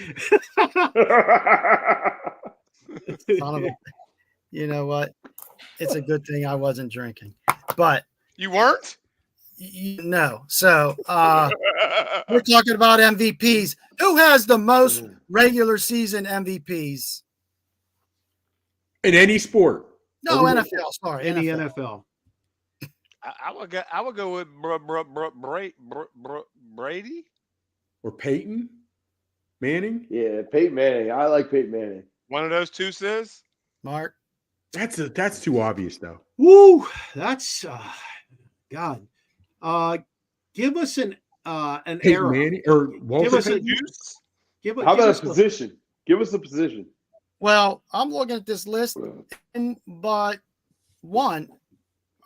You know what? It's a good thing I wasn't drinking. But you weren't? No. So we're talking about MVPs. Who has the most regular season MVPs? In any sport. No, NFL. Sorry, any NFL. I would go with Brady or Peyton Manning. Yeah, Peyton Manning. I like Peyton Manning. One of those two says. Mark. That's too obvious though. Woo! That's God. Give us an Peyton era. Manning or Walter Give us Payton? How about a position? Give us a position. Well, I'm looking at this list, but one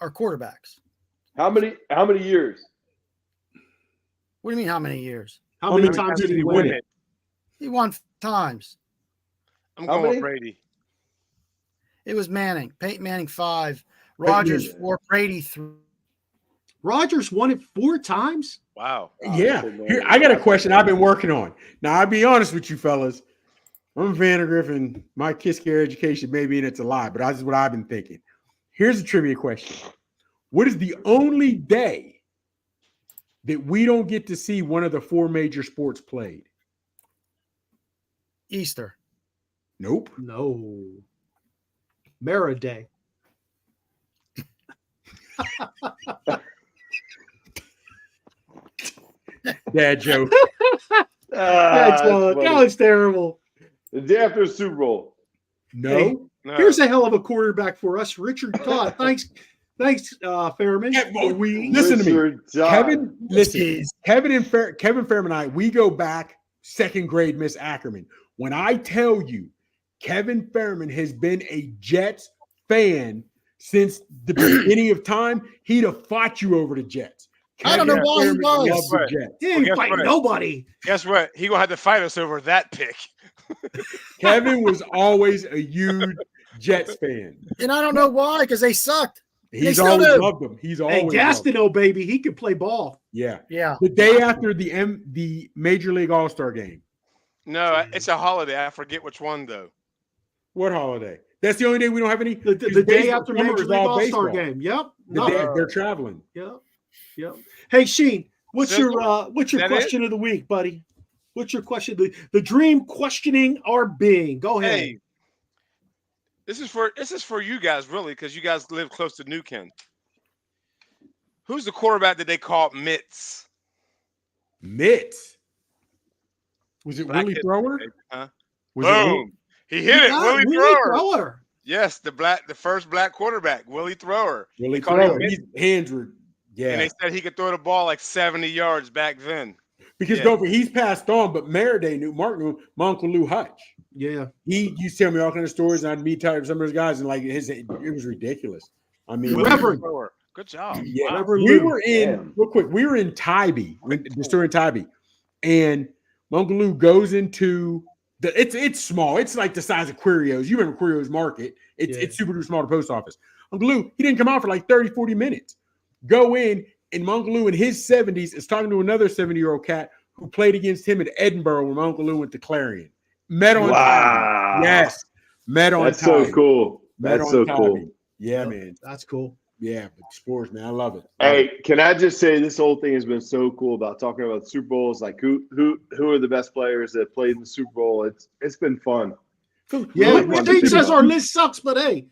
are quarterbacks. How many years? What do you mean? How many years? How many times did he win it? He won 5 times. I'm going with Brady. It was Manning. Peyton Manning 5. Rodgers 4. Brady 3. Rodgers won it 4 times? Wow. Yeah. Here, I got a question I've been working on. Now, I'll be honest with you, fellas. I'm Vandergriff, and my Kiss Care education maybe and it's a lie, but this is what I've been thinking. Here's a trivia question. What is the only day that we don't get to see one of the 4 major sports played? Easter. Nope. No. Maradei. Dad joke. That was terrible. The day after the Super Bowl. No. Hey, here's a hell of a quarterback for us, Richard Todd. Thanks, Fairman. Listen to me, Kevin. Listen, Kevin Fairman and I, we go back second grade, Miss Ackerman. When I tell you, Kevin Fairman has been a Jets fan since the beginning of time, he'd have fought you over the Jets. I don't know why he was. He ain't fighting nobody. Guess what? He gonna have to fight us over that pick. Kevin was always a huge Jets fan, and I don't know why, because they sucked. He's always loved them. He's always. Hey, Gastineau, baby, he can play ball. Yeah. The day after the Major League All-Star game. No, it's a holiday. I forget which one though. What holiday? That's the only day we don't have any. The day after Major League All-Star game. Yep. They're traveling. Yep. Hey, Sheen, what's your question of the week, buddy? What's your question? The dream questioning our being. Go ahead. Hey, this is for you guys, really, because you guys live close to New Kent. Who's the quarterback that they call Mitts? Mitts? Was it Willie Thrower? Huh? Boom! He hit it. Willie Thrower. Yes, the first black quarterback, Willie Thrower. Willie Thrower. His hands were. Yeah. And they said he could throw the ball like 70 yards back then. Because don't forget, he's passed on, but Maradei knew, Mark knew, my Uncle Lou Hutch. Yeah. He used to tell me all kinds of stories, and I'd meet some of those guys, and it was ridiculous. I mean, Reverend. Good job. Yeah. Wow. We were in Tybee, the store in Tybee, and my Uncle Lou goes into it's small. It's like the size of Querio's. You remember Querio's Market. It's super small to post office. Uncle Lou, he didn't come out for like 30, 40 minutes. Go in, and my Uncle Lou in his 70s is talking to another 70-year-old cat who played against him at Edinburgh when my Uncle Lou went to Clarion. Met on wow. Yes. Met on That's Tybee. so cool. That's so cool. Yeah, man. That's cool. Yeah, but sports, man. I love it. Hey, can I just say this whole thing has been so cool about talking about the Super Bowls, like who are the best players that played in the Super Bowl? It's been fun. Yeah, Steve says our list sucks, but hey,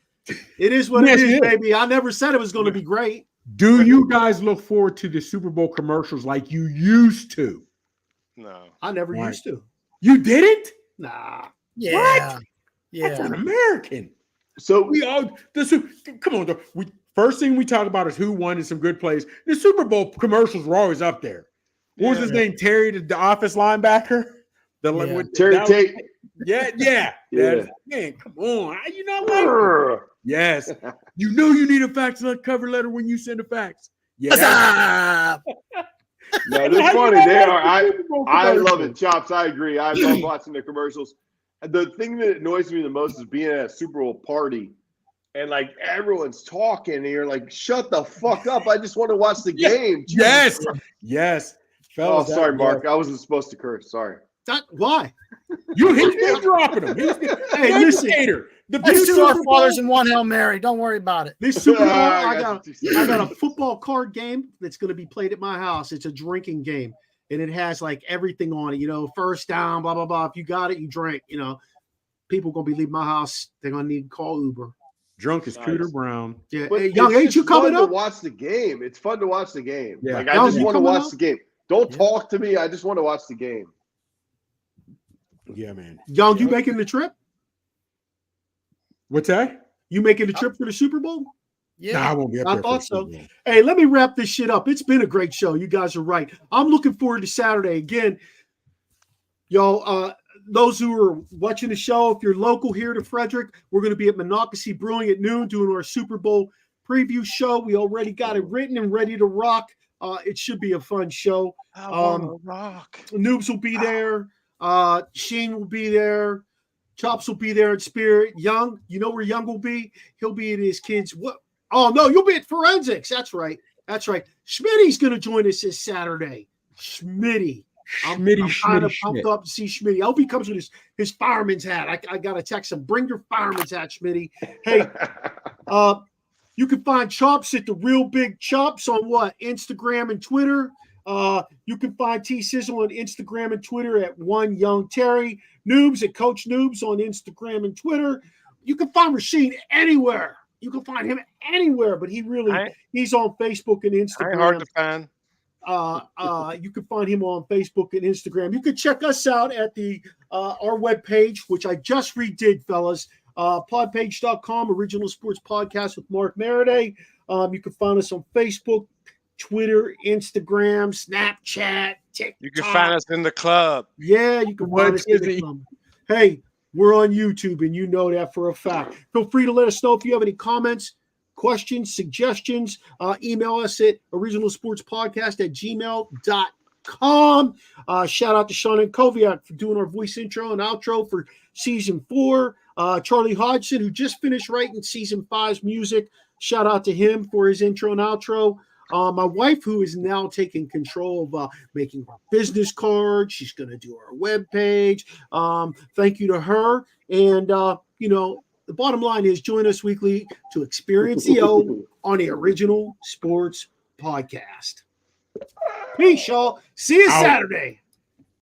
it is what it is, baby. I never said it was going to be great. Do you guys look forward to the Super Bowl commercials like you used to? No. I never used to. You didn't? Nah. Yeah. What? Yeah. That's an American. So we all come on. First thing we talk about is who won and some good plays. The Super Bowl commercials were always up there. What was his name? Terry, the office linebacker? Terry Tate. Yeah. Man, come on. You know what? Yes. You know you need a fax cover letter when you send a fax. Yeah. No, they're funny. They are. I love it, Chops. I agree. I love watching the commercials. The thing that annoys me the most is being at a Super Bowl party and like everyone's talking and you're like, shut the fuck up. I just want to watch the game. Yes. Fellas, sorry, Mark. I wasn't supposed to curse. Sorry. Why? He's dropping him. Hey, listen. There's two our fathers and one Hail Mary. Don't worry about it. This Super Bowl, I got a football card game that's going to be played at my house. It's a drinking game, and it has like everything on it. You know, first down, blah blah blah. If you got it, you drink. You know, people gonna be leaving my house. They're gonna need to call Uber. Drunk as Cooter Brown. Yeah, hey, Young, ain't you coming up? To watch the game. It's fun to watch the game. Yeah. Like I just want to watch the game. Don't talk to me. I just want to watch the game. Yeah, man. Young, you making the trip? What's that? You making the trip for the Super Bowl? Yeah, nah, I won't be up there. I thought so. Hey, let me wrap this shit up. It's been a great show. You guys are right. I'm looking forward to Saturday again. Y'all, those who are watching the show, if you're local here to Frederick, we're going to be at Monocacy Brewing at noon doing our Super Bowl preview show. We already got it written and ready to rock. It should be a fun show. Rock. Noobs will be there. Sheen will be there. Chops will be there in spirit. Young, you know where Young will be? He'll be at his kids. What? Oh, no, you'll be at Forensics. That's right. Schmitty's going to join us this Saturday. Schmitty. I'm kind of pumped up to see Schmitty. I hope he comes with his fireman's hat. I got to text him. Bring your fireman's hat, Schmitty. Hey, you can find Chops at The Real Big Chops on what? Instagram and Twitter. You can find T-Sizzle on Instagram and Twitter at One Young Terry. Noobs at Coach Noobs on Instagram and Twitter. You can find Rasheen anywhere. You can find him anywhere, but he's on Facebook and Instagram. Hard to find. You can find him on Facebook and Instagram. You can check us out at our webpage, which I just redid, fellas. Podpage.com, Original Sports Podcast with Mark Maradei. You can find us on Facebook, Twitter, Instagram, Snapchat, TikTok. You can find us in the club. Yeah, you can find us in the club. Hey, we're on YouTube, and you know that for a fact. Feel free to let us know if you have any comments, questions, suggestions. Email us at originalsportspodcast@gmail.com. Shout out to Sean and Koviak for doing our voice intro and outro for season 4. Charlie Hodgson, who just finished writing season 5's music. Shout out to him for his intro and outro. My wife, who is now taking control of making our business cards. She's going to do our webpage. Thank you to her. And, the bottom line is join us weekly to experience the O on the Original Sports Podcast. Peace, y'all. See you Saturday.